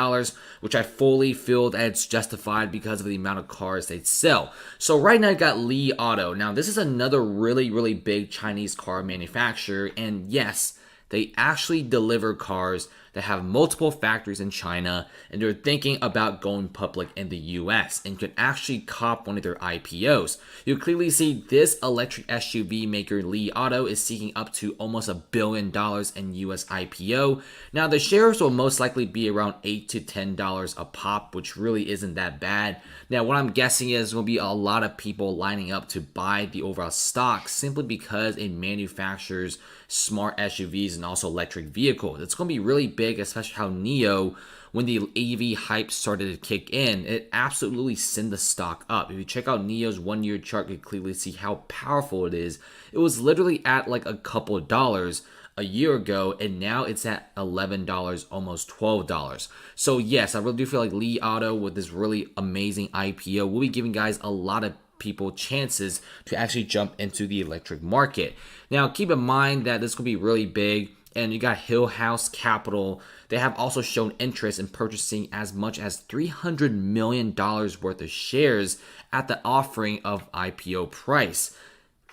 which I fully feel that it's justified because of the amount of cars they sell. So right now you got Li Auto. Now this is another really big Chinese car manufacturer, and yes, they actually deliver cars that have multiple factories in China, and they're thinking about going public in the US and could actually cop one of their IPOs. You clearly see this electric SUV maker Li Auto is seeking up to almost $1 billion in US IPO. Now the shares will most likely be around $8 to $10 a pop, which really isn't that bad. Now what I'm guessing is there will be a lot of people lining up to buy the overall stock simply because it manufactures smart SUVs and also electric vehicles. It's going to be really big, especially how NIO, when the EV hype started to kick in, it absolutely sent the stock up. If you check out NIO's 1 year chart, you can clearly see how powerful it is. It was literally at like a couple of dollars a year ago, and now it's at $11, almost $12. So yes, I really do feel like Li Auto with this really amazing IPO will be giving guys a lot of people chances to actually jump into the electric market. Now keep in mind that this could be really big, and you got Hill House Capital. They have also shown interest in purchasing as much as $300 million worth of shares at the offering of IPO price.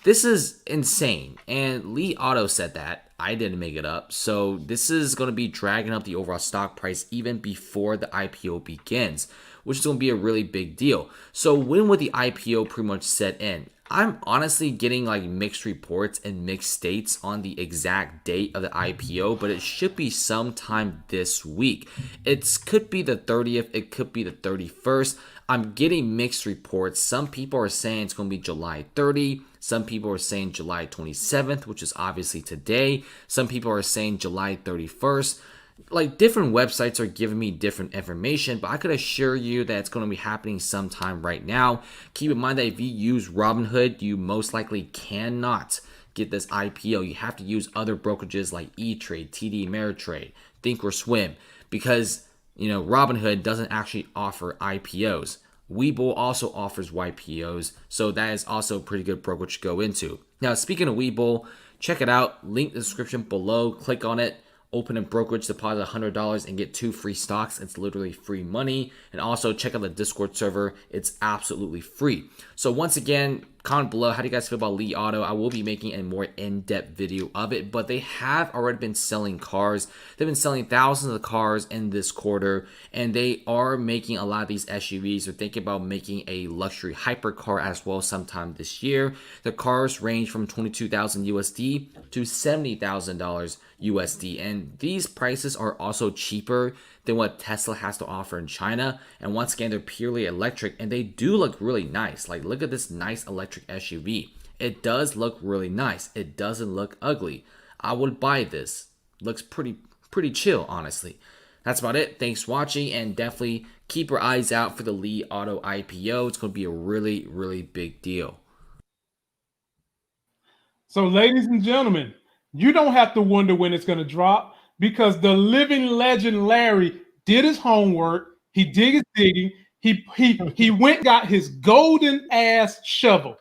This is insane, and Li Auto said that. I didn't make it up. So this is going to be dragging up the overall stock price even before the IPO begins, which is going to be a really big deal. So when would the IPO pretty much set in? I'm honestly getting like mixed reports and mixed states on the exact date of the IPO, but it should be sometime this week. It could be the 30th, it could be the 31st. I'm getting mixed reports. Some people are saying it's going to be July 30. Some people are saying July 27th, which is obviously today. Some people are saying July 31st. Like, different websites are giving me different information, but I could assure you that it's going to be happening sometime right now. Keep in mind that if you use Robinhood, you most likely cannot get this IPO. You have to use other brokerages like E-Trade, TD Ameritrade, Thinkorswim, because Robinhood doesn't actually offer IPOs. Webull also offers YPOs, so that is also a pretty good brokerage to go into. Now, speaking of Webull, check it out. Link in the description below. Click on it. Open a brokerage, deposit $100 and get 2 free stocks. It's literally free money. And also check out the Discord server. It's absolutely free. So once again, comment below, how do you guys feel about Li Auto? I will be making a more in-depth video of it, but they have already been selling cars. They've been selling thousands of cars in this quarter, and they are making a lot of these SUVs. They're thinking about making a luxury hypercar as well sometime this year. The cars range from $22,000 USD to $70,000 USD, and these prices are also cheaper than what Tesla has to offer in China. And once again, they're purely electric, and they do look really nice. Like, look at this nice electric SUV. It does look really nice. It doesn't look ugly. I would buy this. Looks pretty chill, honestly. That's about it. Thanks for watching, and definitely keep your eyes out for the Li Auto IPO. It's going to be a really big deal. So, ladies and gentlemen, you don't have to wonder when it's going to drop, because the living legend Larry did his homework. He did his digging. He went, got his golden ass shovel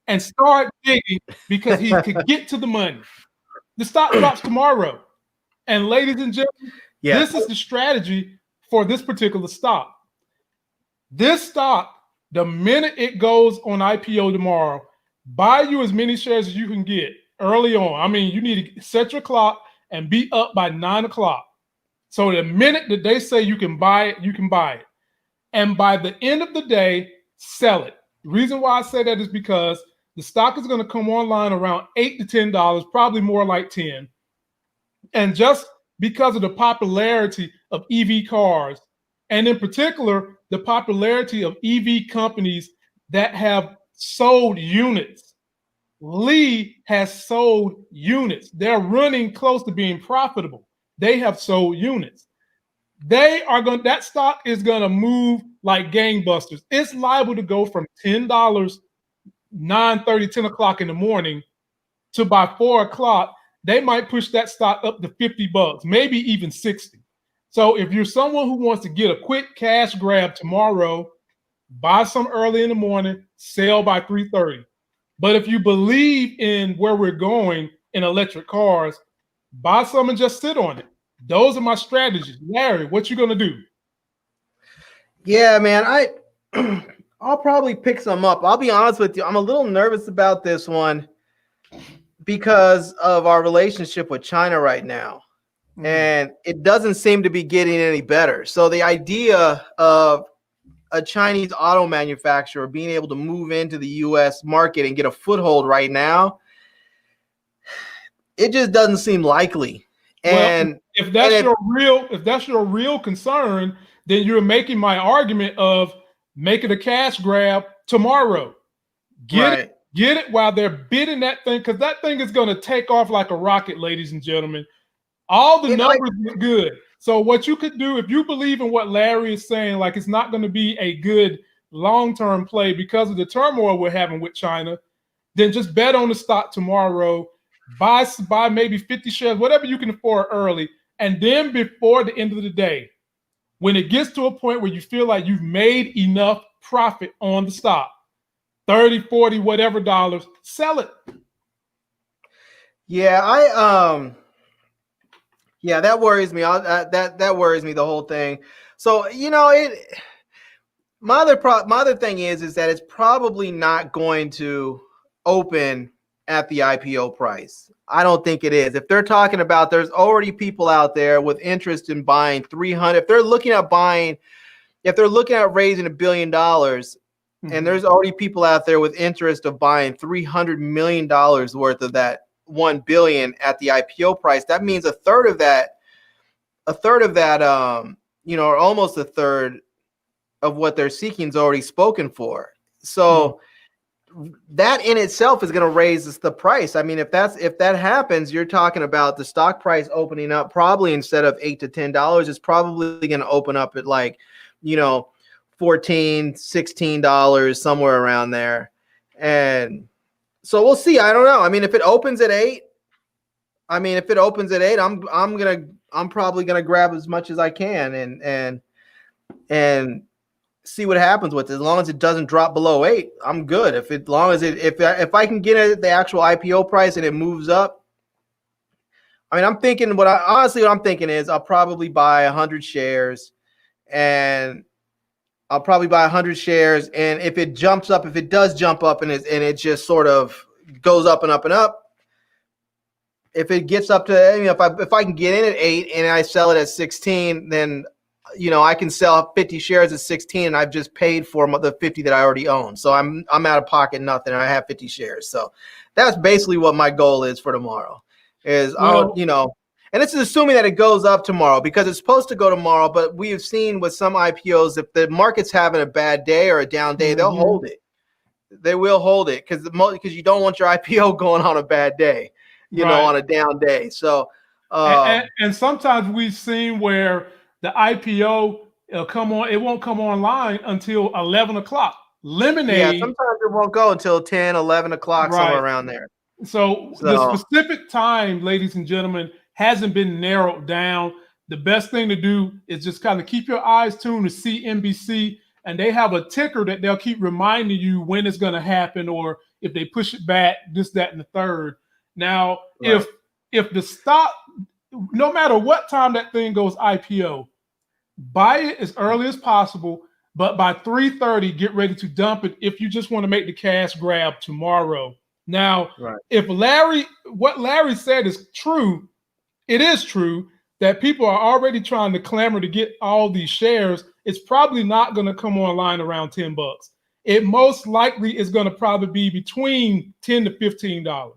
and started digging because he could get to the money. The stock drops tomorrow. And ladies and gentlemen, this is the strategy for this particular stock. This stock, the minute it goes on IPO tomorrow, buy you as many shares as you can get early on. I mean, you need to set your clock and be up by 9 o'clock. So the minute that they say you can buy it, you can buy it. And by the end of the day, sell it. The reason why I say that is because the stock is going to come online around $8 to $10, probably more like 10. And just because of the popularity of EV cars, and in particular, the popularity of EV companies that have sold units. Li has sold units. They're running close to being profitable. They have sold units. That stock is going to move like gangbusters. It's liable to go from $10, 9:30, 10 o'clock in the morning, to by 4 o'clock, they might push that stock up to $50, maybe even 60. So if you're someone who wants to get a quick cash grab tomorrow, buy some early in the morning, sell by 3:30. But if you believe in where we're going in electric cars, buy some and just sit on it. Those are my strategies. Larry, what you gonna do? Yeah, man, I'll probably pick some up. I'll be honest with you. I'm a little nervous about this one because of our relationship with China right now. And it doesn't seem to be getting any better. So the idea of a Chinese auto manufacturer being able to move into the US market and get a foothold right now, it just doesn't seem likely. And well, if that's your real concern, then you're making my argument of making a cash grab tomorrow. Get it while they're bidding that thing, because that thing is going to take off like a rocket, ladies and gentlemen. All the numbers look good. So what you could do, if you believe in what Larry is saying, like it's not going to be a good long-term play because of the turmoil we're having with China, then just bet on the stock tomorrow. Buy maybe 50 shares, whatever you can afford early. And then before the end of the day, when it gets to a point where you feel like you've made enough profit on the stock, 30, 40, whatever dollars, sell it. Yeah, yeah, that worries me. That worries me, the whole thing. So, my other thing is that it's probably not going to open at the IPO price. I don't think it is. If they're talking about, there's already people out there with interest in buying 300. If they're looking at raising $1 billion, and there's already people out there with interest of buying $300 million worth of that 1 billion at the IPO price, that means a third of that, or almost a third of what they're seeking is already spoken for. So that in itself is going to raise the price. I mean, if that happens, you're talking about the stock price opening up probably instead of $8 to $10, it's probably going to open up at like, $14, $16, somewhere around there. And so we'll see. I don't know. I mean, if it opens at 8, I'm probably gonna grab as much as I can and see what happens with it. As long as it doesn't drop below 8, I'm good. If I can get it at the actual IPO price and it moves up, I mean, I'm thinking what I'm thinking is I'll probably buy 100 shares, and I'll probably buy 100 shares. And if it does jump up and it just sort of goes up and up and up, if it gets up to, if I can get in at 8 and I sell it at 16, then, I can sell 50 shares at 16 and I've just paid for the 50 that I already own. So I'm out of pocket nothing. I have 50 shares. So that's basically what my goal is for tomorrow is, and this is assuming that it goes up tomorrow because it's supposed to go tomorrow. But we have seen with some IPOs, if the market's having a bad day or a down day, they'll hold it. They will hold it because you don't want your IPO going on a bad day, on a down day. So, and sometimes we've seen where the IPO it won't come online until 11 o'clock. Lemonade. Yeah, sometimes it won't go until 10, 11 o'clock, somewhere around there. So the specific time, ladies and gentlemen, hasn't been narrowed down. The best thing to do is just kind of keep your eyes tuned to CNBC, and they have a ticker that they'll keep reminding you when it's going to happen, or if they push it back, this, that, and the third. Now, if the stock, no matter what time that thing goes IPO, buy it as early as possible, but by 3:30, get ready to dump it if you just want to make the cash grab tomorrow. Now, if what Larry said is true, it is true that people are already trying to clamor to get all these shares. It's probably not going to come online around $10. It most likely is going to probably be between $10 to $15.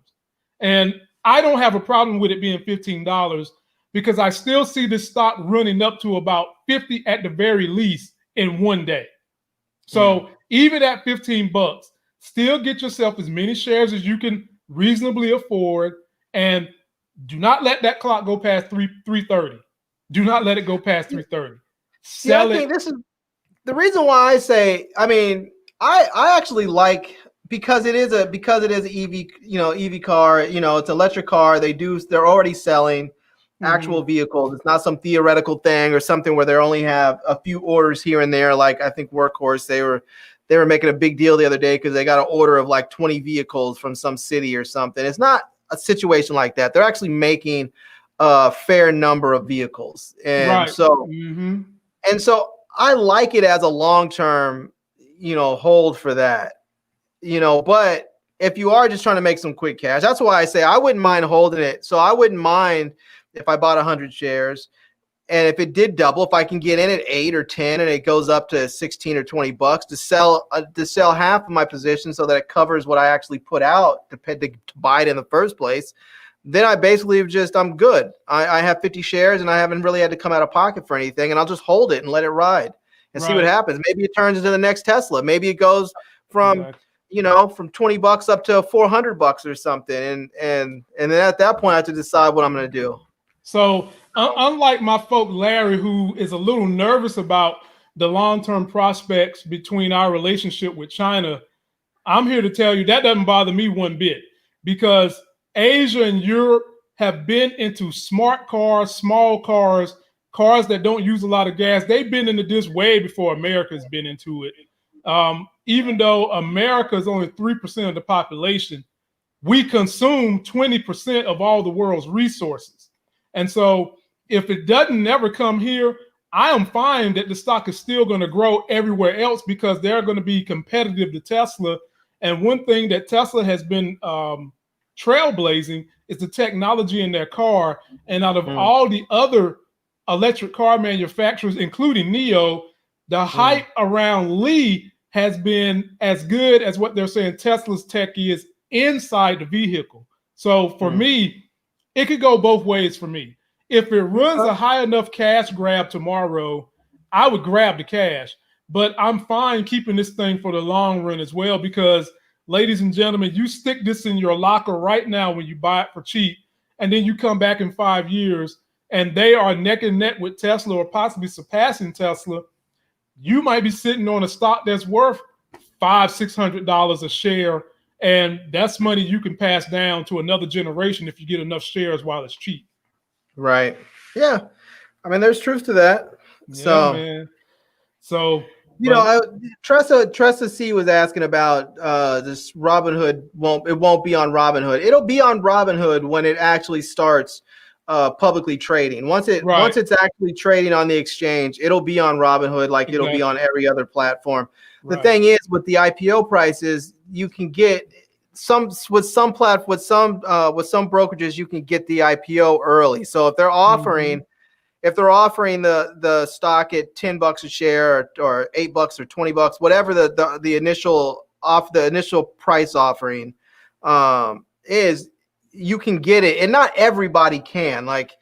And I don't have a problem with it being $15 because I still see this stock running up to about 50 at the very least in one day. So even at $15, still get yourself as many shares as you can reasonably afford, and do not let that clock go past 3:30. Do not let it go past 3:30. Sell it. I think this is the reason why I say, I actually like, because it is an EV, EV car, it's an electric car. They're already selling actual vehicles. It's not some theoretical thing or something where they only have a few orders here and there. Like I think Workhorse, they were making a big deal the other day because they got an order of like 20 vehicles from some city or something. It's not a situation like that. They're actually making a fair number of vehicles. And so I like it as a long-term, hold for that, but if you are just trying to make some quick cash, that's why I say I wouldn't mind holding it. So I wouldn't mind if I bought 100 shares. And if it did double, if I can get in at 8 or 10 and it goes up to 16 or 20 bucks to sell half of my position so that it covers what I actually put out to buy it in the first place, then I basically I'm good. I have 50 shares and I haven't really had to come out of pocket for anything, and I'll just hold it and let it ride and see what happens. Maybe it turns into the next Tesla. Maybe it goes from from 20 bucks up to 400 bucks or something. And then at that point I have to decide what I'm going to do. So unlike my folk Larry, who is a little nervous about the long-term prospects between our relationship with China, I'm here to tell you that doesn't bother me one bit, because Asia and Europe have been into smart cars, small cars, cars that don't use a lot of gas. They've been into this way before America's been into it. Even though America is only 3% of the population, we consume 20% of all the world's resources. And so if it doesn't never come here, I am fine that the stock is still going to grow everywhere else because they're going to be competitive to Tesla. And one thing that Tesla has been trailblazing is the technology in their car. And out of all the other electric car manufacturers, including NIO, the hype around Lee has been as good as what they're saying Tesla's tech is inside the vehicle. So for me, it could go both ways for me. If it runs a high enough cash grab tomorrow, I would grab the cash. But I'm fine keeping this thing for the long run as well, because, ladies and gentlemen, you stick this in your locker right now when you buy it for cheap, and then you come back in 5 years and they are neck and neck with Tesla or possibly surpassing Tesla, you might be sitting on a stock that's worth $500-$600 a share, and that's money you can pass down to another generation if you get enough shares while it's cheap. Right. Yeah. I mean, there's truth to that. Yeah, so, man. So, Tressa C was asking about this Robinhood. It won't be on Robinhood. It'll be on Robinhood when it actually starts publicly trading. Once it's actually trading on the exchange, it'll be on Robinhood like it'll be on every other platform. The thing is, with the IPO prices, you can get some brokerages, you can get the IPO early. So if they're offering the stock at $10 a share or $8 or $20, whatever the initial price offering is, you can get it, and not everybody can. Like,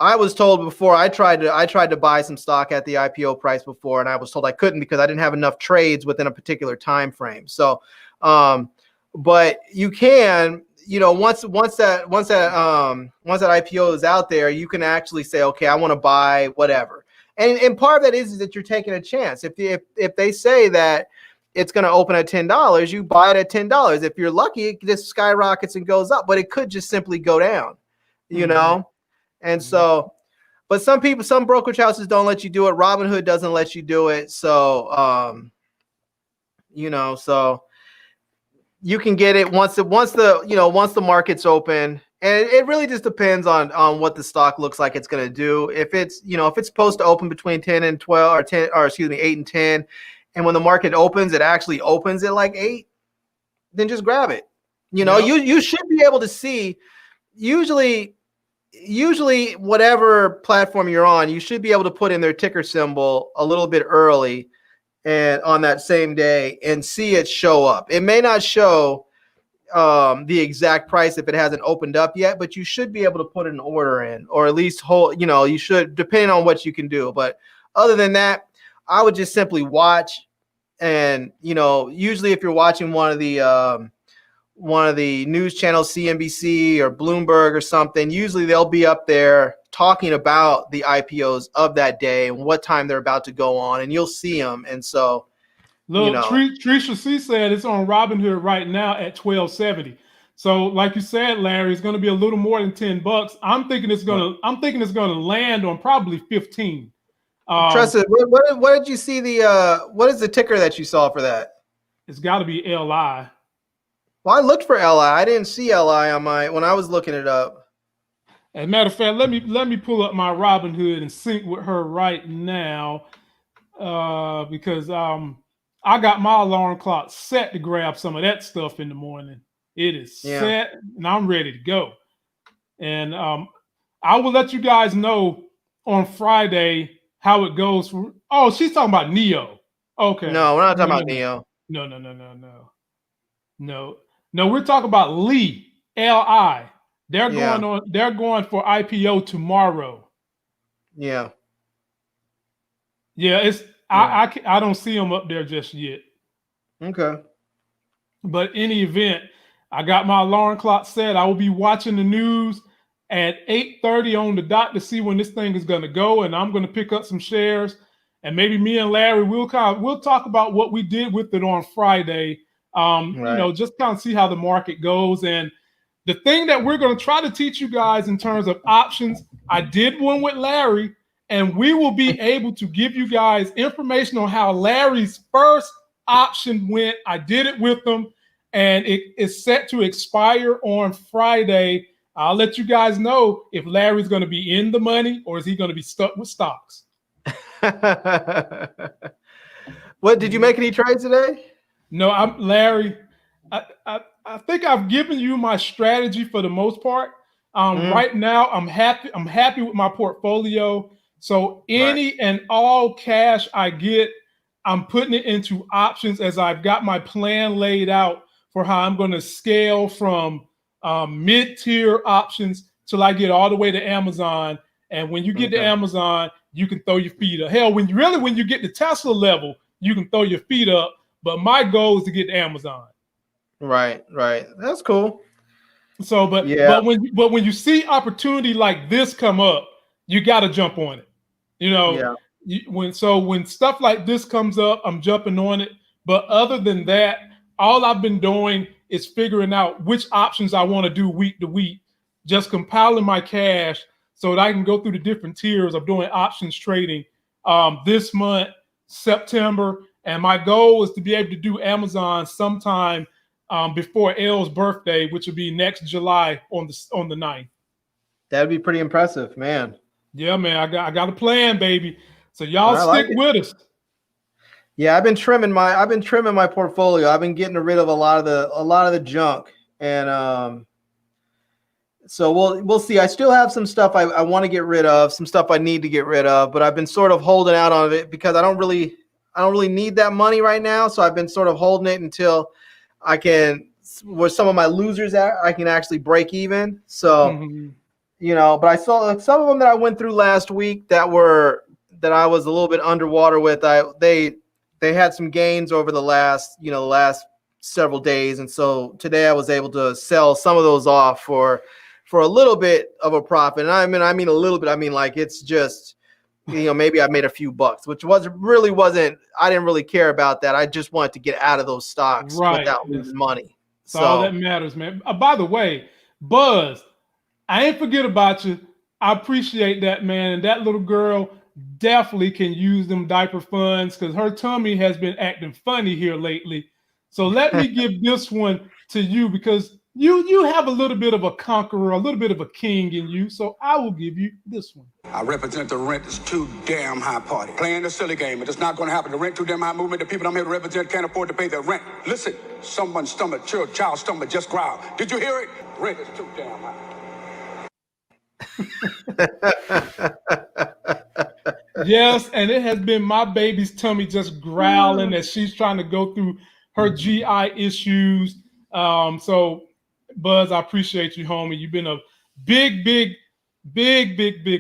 I was told before, I tried to buy some stock at the IPO price before, and I was told I couldn't because I didn't have enough trades within a particular time frame. So, but you can, once that IPO is out there, you can actually say, okay, I want to buy whatever. And part of that is that you're taking a chance. If they say that it's going to open at $10, you buy it at $10. If you're lucky, it just skyrockets and goes up, but it could just simply go down, And so, but some brokerage houses don't let you do it. Robinhood doesn't let you do it. So, so you can get it once the market's open. And it really just depends on what the stock looks like it's going to do. If it's supposed to open between 10 and 12 or 8 and 10, and when the market opens, it actually opens at like 8, then just grab it. You should be able to see, usually whatever platform you're on, you should be able to put in their ticker symbol a little bit early and on that same day and see it show up. It may not show the exact price if it hasn't opened up yet, but you should be able to put an order in, or at least hold, you should, depending on what you can do. But other than that, I would just simply watch. And, usually if you're watching one of the news channels, CNBC or Bloomberg or something, usually they'll be up there talking about the IPOs of that day and what time they're about to go on, and you'll see them. And so, Trisha C said it's on Robinhood right now at $12.70. So, like you said, Larry, it's going to be a little more than $10. I'm thinking it's going to land on probably 15. Tressa, what did you see what is the ticker that you saw for that? It's got to be LI. Well, I looked for LI. I didn't see LI when I was looking it up. As a matter of fact, let me pull up my Robinhood and sync with her right now, because I got my alarm clock set to grab some of that stuff in the morning. It is set, and I'm ready to go. And I will let you guys know on Friday how it goes. Oh, she's talking about Neo. Okay. No, we're not talking about Neo. No, we're talking about Lee, LI. They're going for IPO tomorrow. Yeah. Yeah, I don't see them up there just yet. Okay. But in any event, I got my alarm clock set. I will be watching the news at 8:30 on the dot to see when this thing is going to go, and I'm going to pick up some shares. And maybe me and Larry we'll talk about what we did with it on Friday. Just kind of see how the market goes. And the thing that we're going to try to teach you guys in terms of options, I did one with Larry, and we will be able to give you guys information on how Larry's first option went. I did it with him, and it is set to expire on Friday. I'll let you guys know if Larry's going to be in the money or is he going to be stuck with stocks. What, did you make any trades today? No, Larry. I think I've given you my strategy for the most part. Right now, I'm happy. I'm happy with my portfolio. So any and all cash I get, I'm putting it into options as I've got my plan laid out for how I'm going to scale from mid-tier options till I get all the way to Amazon. And when you get to Amazon, you can throw your feet up. Hell, when you get to Tesla level, you can throw your feet up. But my goal is to get to Amazon. Right. That's cool. So, but when you see opportunity like this come up, you got to jump on it. When stuff like this comes up, I'm jumping on it. But other than that, all I've been doing is figuring out which options I want to do week to week, just compiling my cash so that I can go through the different tiers of doing options trading this month, September. And my goal is to be able to do Amazon sometime before L's birthday, which will be next July on the 9th. That'd be pretty impressive, man. Yeah, man, I got a plan, baby. So y'all stick with us. Yeah, I've been trimming my portfolio. I've been getting rid of a lot of the junk, and so we'll see. I still have some stuff I want to get rid of, some stuff I need to get rid of, but I've been sort of holding out on it because I don't really need that money right now. So I've been sort of holding it until I can, where some of my losers at, I can actually break even. So, but I saw some of them that I went through last week that I was a little bit underwater with. They had some gains over the last several days. And so today I was able to sell some of those off for a little bit of a profit. And I mean a little bit, I mean, like, it's just, maybe I made a few bucks, which I didn't really care about that. I just wanted to get out of those stocks without losing money. So all that matters, man. By the way, Buzz, I ain't forget about you. I appreciate that, man. And that little girl definitely can use them diaper funds because her tummy has been acting funny here lately. So let me give this one to you because you have a little bit of a conqueror, a little bit of a king in you. So I will give you this one. I represent the rent is too damn high party. Playing the silly game, but it's not going to happen. The rent too damn high movement. The people I'm here to represent can't afford to pay their rent. Listen, someone's stomach, child's stomach just growled. Did you hear it? Rent is too damn high. Yes, and it has been my baby's tummy just growling as she's trying to go through her GI issues. So, Buzz, I appreciate you, homie. You've been a big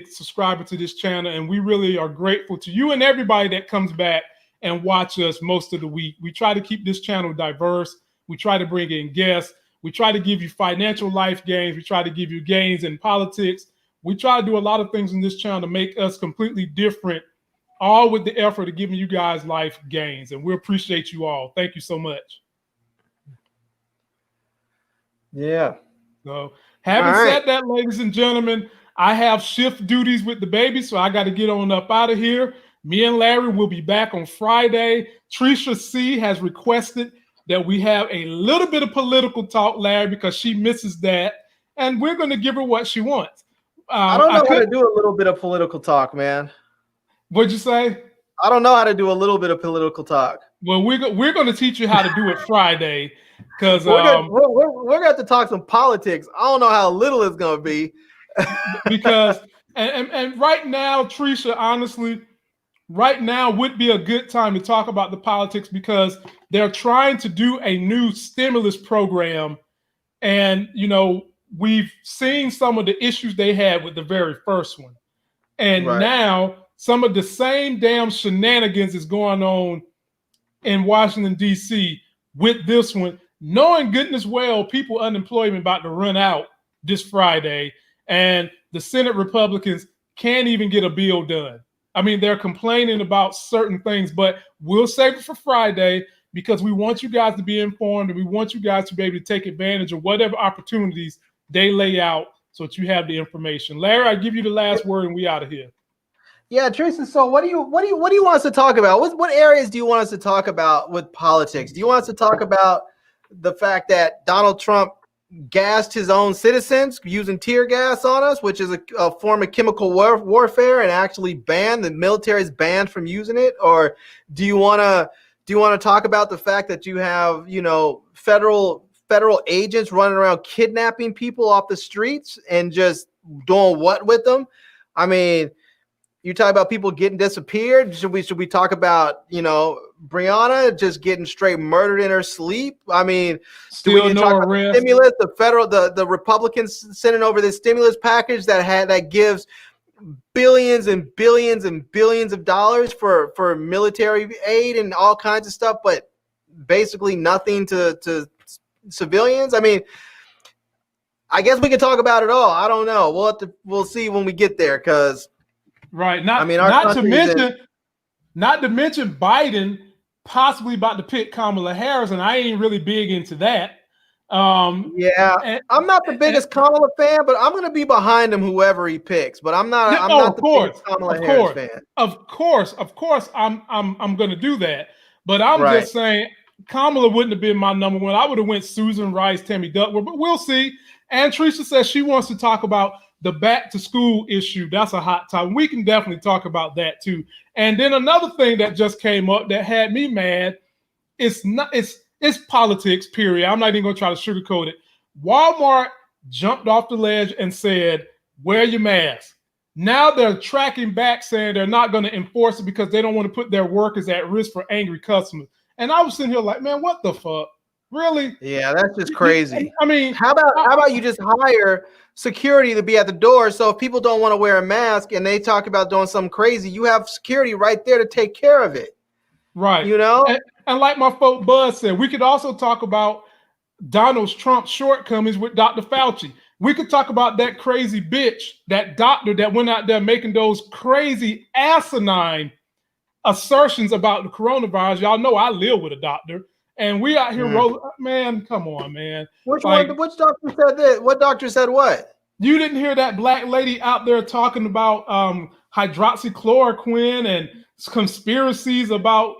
subscriber to this channel, and we really are grateful to you and everybody that comes back and watch us most of the week. We try to keep this channel diverse. We try to bring in guests. We try to give you financial life gains. We try to give you gains in politics. We try to do a lot of things in this channel to make us completely different, all with the effort of giving you guys life gains. And we appreciate you all. Thank you so much. Yeah. So having said that, ladies and gentlemen, I have shift duties with the baby, so I got to get on up out of here. Me and Larry will be back on Friday. Trisha C has requested that we have a little bit of political talk, Larry, because she misses that. And we're going to give her what she wants. I don't know how to do a little bit of political talk, man. What'd you say? I don't know how to do a little bit of political talk. Well, we're going to teach you how to do it Friday, because we're going to have to talk some politics. I don't know how little it's going to be. Because and right now, Trisha, honestly, right now would be a good time to talk about the politics, because they're trying to do a new stimulus program. And, we've seen some of the issues they had with the very first one. And now some of the same damn shenanigans is going on in Washington, D.C. with this one, knowing goodness well people unemployment about to run out this Friday. And the Senate Republicans can't even get a bill done. I mean, they're complaining about certain things, but we'll save it for Friday, because we want you guys to be informed, and we want you guys to be able to take advantage of whatever opportunities they lay out so that you have the information. Larry, I give you the last word and we out of here. Yeah, Tristan. So what do you want us to talk about? What areas do you want us to talk about with politics? Do you want us to talk about the fact that Donald Trump gassed his own citizens using tear gas on us, which is a form of chemical warfare, and actually the military is banned from using it? Or do you want to talk about the fact that you have, federal agents running around kidnapping people off the streets and just doing what with them? I mean, you talk about people getting disappeared. Should we talk about, Breonna just getting straight murdered in her sleep? I mean, still no arrest. Stimulus, the Republicans sending over this stimulus package that gives billions and billions and billions of dollars for military aid and all kinds of stuff, but basically nothing to civilians. I mean, I guess we can talk about it all. I don't know. We'll see when we get there, because not to mention Biden possibly about to pick Kamala Harris, and I ain't really big into that. I'm not the biggest Kamala fan, but I'm going to be behind him whoever he picks. But I'm not the biggest Kamala Harris fan. Of course, I'm going to do that. But I'm just saying, Kamala wouldn't have been my number one. I would have went Susan Rice, Tammy Duckworth, but we'll see. And Teresa says she wants to talk about the back to school issue. That's a hot topic. We can definitely talk about that too. And then another thing that just came up that had me mad, it's politics, period. I'm not even going to try to sugarcoat it. Walmart jumped off the ledge and said, wear your mask. Now they're tracking back, saying they're not going to enforce it because they don't want to put their workers at risk for angry customers. And I was sitting here like, man, what the fuck? Really? Yeah, that's just crazy. I mean, how about you just hire security to be at the door, so if people don't want to wear a mask and they talk about doing something crazy, you have security right there to take care of it. Right. And like my folk Buzz said, we could also talk about Donald Trump's shortcomings with Dr. Fauci. We could talk about that crazy bitch, that doctor that went out there making those crazy asinine assertions about the coronavirus. Y'all know I live with a doctor, and we out here man, come on, man. Which doctor said that? What doctor said what? You didn't hear that black lady out there talking about hydroxychloroquine and conspiracies about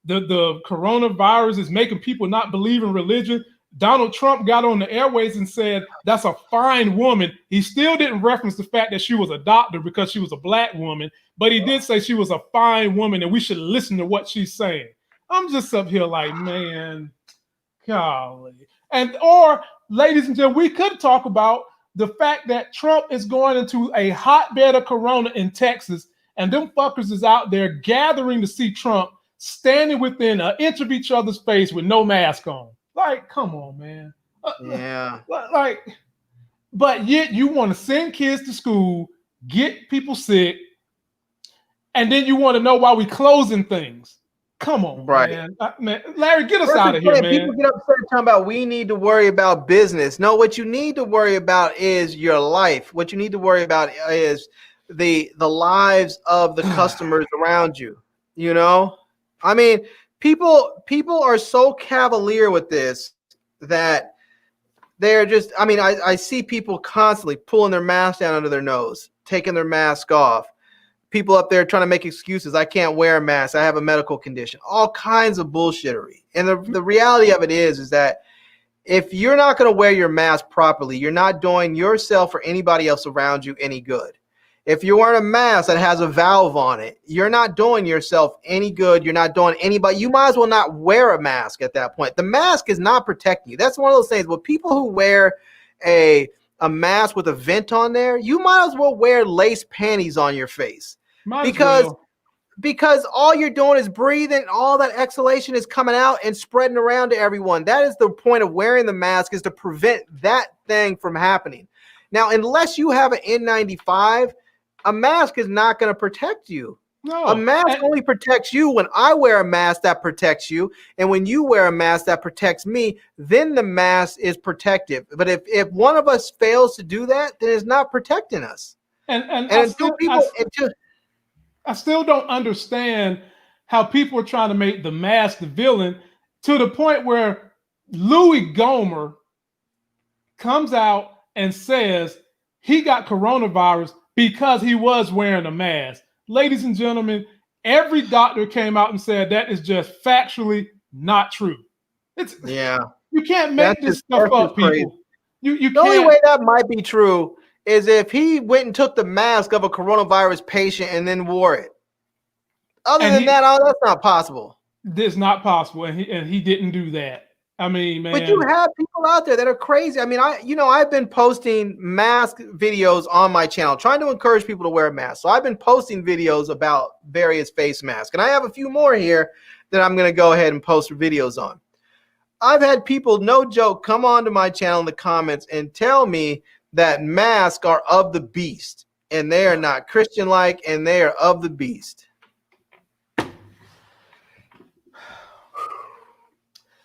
the coronavirus is making people not believe in religion. Donald Trump got on the airways and said that's a fine woman. He still didn't reference the fact that she was a doctor because she was a black woman, but he did say she was a fine woman and we should listen to what she's saying. I'm just up here like, man, golly. Or, ladies and gentlemen, we could talk about the fact that Trump is going into a hotbed of corona in Texas, and them fuckers is out there gathering to see Trump, standing within an inch of each other's face with no mask on. Like, come on, man. Yeah. But yet you want to send kids to school, get people sick, and then you want to know why we closing things. Come on, man. Larry, get us out of here, man. People get upset talking about we need to worry about business. No, what you need to worry about is your life. What you need to worry about is the lives of the customers around you. I mean, people are so cavalier with this that they're just, I see people constantly pulling their mask down under their nose, taking their mask off. people up there trying to make excuses. I can't wear a mask. I have a medical condition. All kinds of bullshittery. And the reality of it is that if you're not going to wear your mask properly, you're not doing yourself or anybody else around you any good. If you're wearing a mask that has a valve on it, you're not doing yourself any good. You're not doing anybody. You might as well not wear a mask at that point. The mask is not protecting you. That's one of those things. With people who wear a mask with a vent on there, you might as well wear lace panties on your face. Because all you're doing is breathing. All that exhalation is coming out and spreading around to everyone. That is the point of wearing the mask, is to prevent that thing from happening. Now, unless you have an N95, a mask is not going to protect you. No. A mask only protects you. When I wear a mask, that protects you. And when you wear a mask that protects me, then the mask is protective. But if one of us fails to do that, then it's not protecting us. I still don't understand how people are trying to make the mask the villain, to the point where Louis Gohmert comes out and says he got coronavirus because he was wearing a mask. Ladies and gentlemen, every doctor came out and said that is just factually not true. You can't make this stuff up, people. The only way that might be true is if he went and took the mask of a coronavirus patient and then wore it. Other than that, that's not possible. It's not possible, and he didn't do that. I mean, man. But you have people out there that are crazy. I mean, I've been posting mask videos on my channel, trying to encourage people to wear a mask. So I've been posting videos about various face masks, and I have a few more here that I'm going to go ahead and post videos on. I've had people, no joke, come onto my channel in the comments and tell me that masks are of the beast, and they are not Christian-like, and they are of the beast.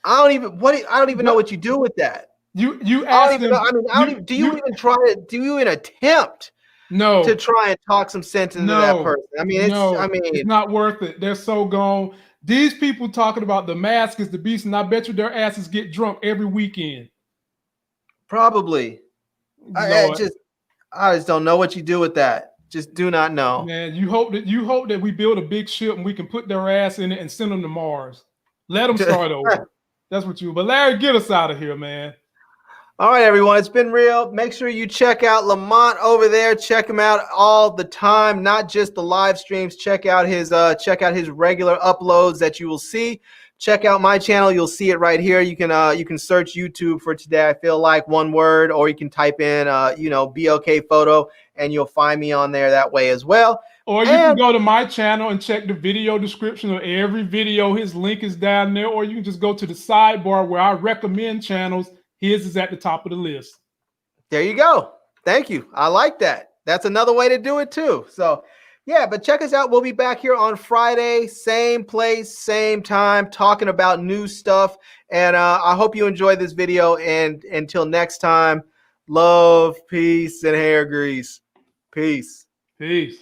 I don't even know what you do with that. You ask them. Do you even attempt to try and talk some sense into that person? I mean, it's not worth it. They're so gone. These people talking about the mask is the beast, and I bet you their asses get drunk every weekend. Probably. I just don't know what you do with that. Just do not know. Man, you hope that we build a big ship and we can put their ass in it and send them to Mars. Let them start over. That's what you. But Larry, get us out of here, man. All right, everyone. It's been real. Make sure you check out Lamont over there. Check him out all the time, not just the live streams. Check out his regular uploads that you will see. Check out my channel. You'll see it right here. You can search YouTube for Today I Feel Like, one word, or you can type in BOK photo, and you'll find me on there that way as well. Or you can go to my channel and check the video description of every video. His link is down there. Or you can just go to the sidebar where I recommend channels. His is at the top of the list. There you go. Thank you. I like that. That's another way to do it too. So, yeah, but check us out. We'll be back here on Friday, same place, same time, talking about new stuff. And I hope you enjoyed this video. And until next time, love, peace, and hair grease. Peace. Peace.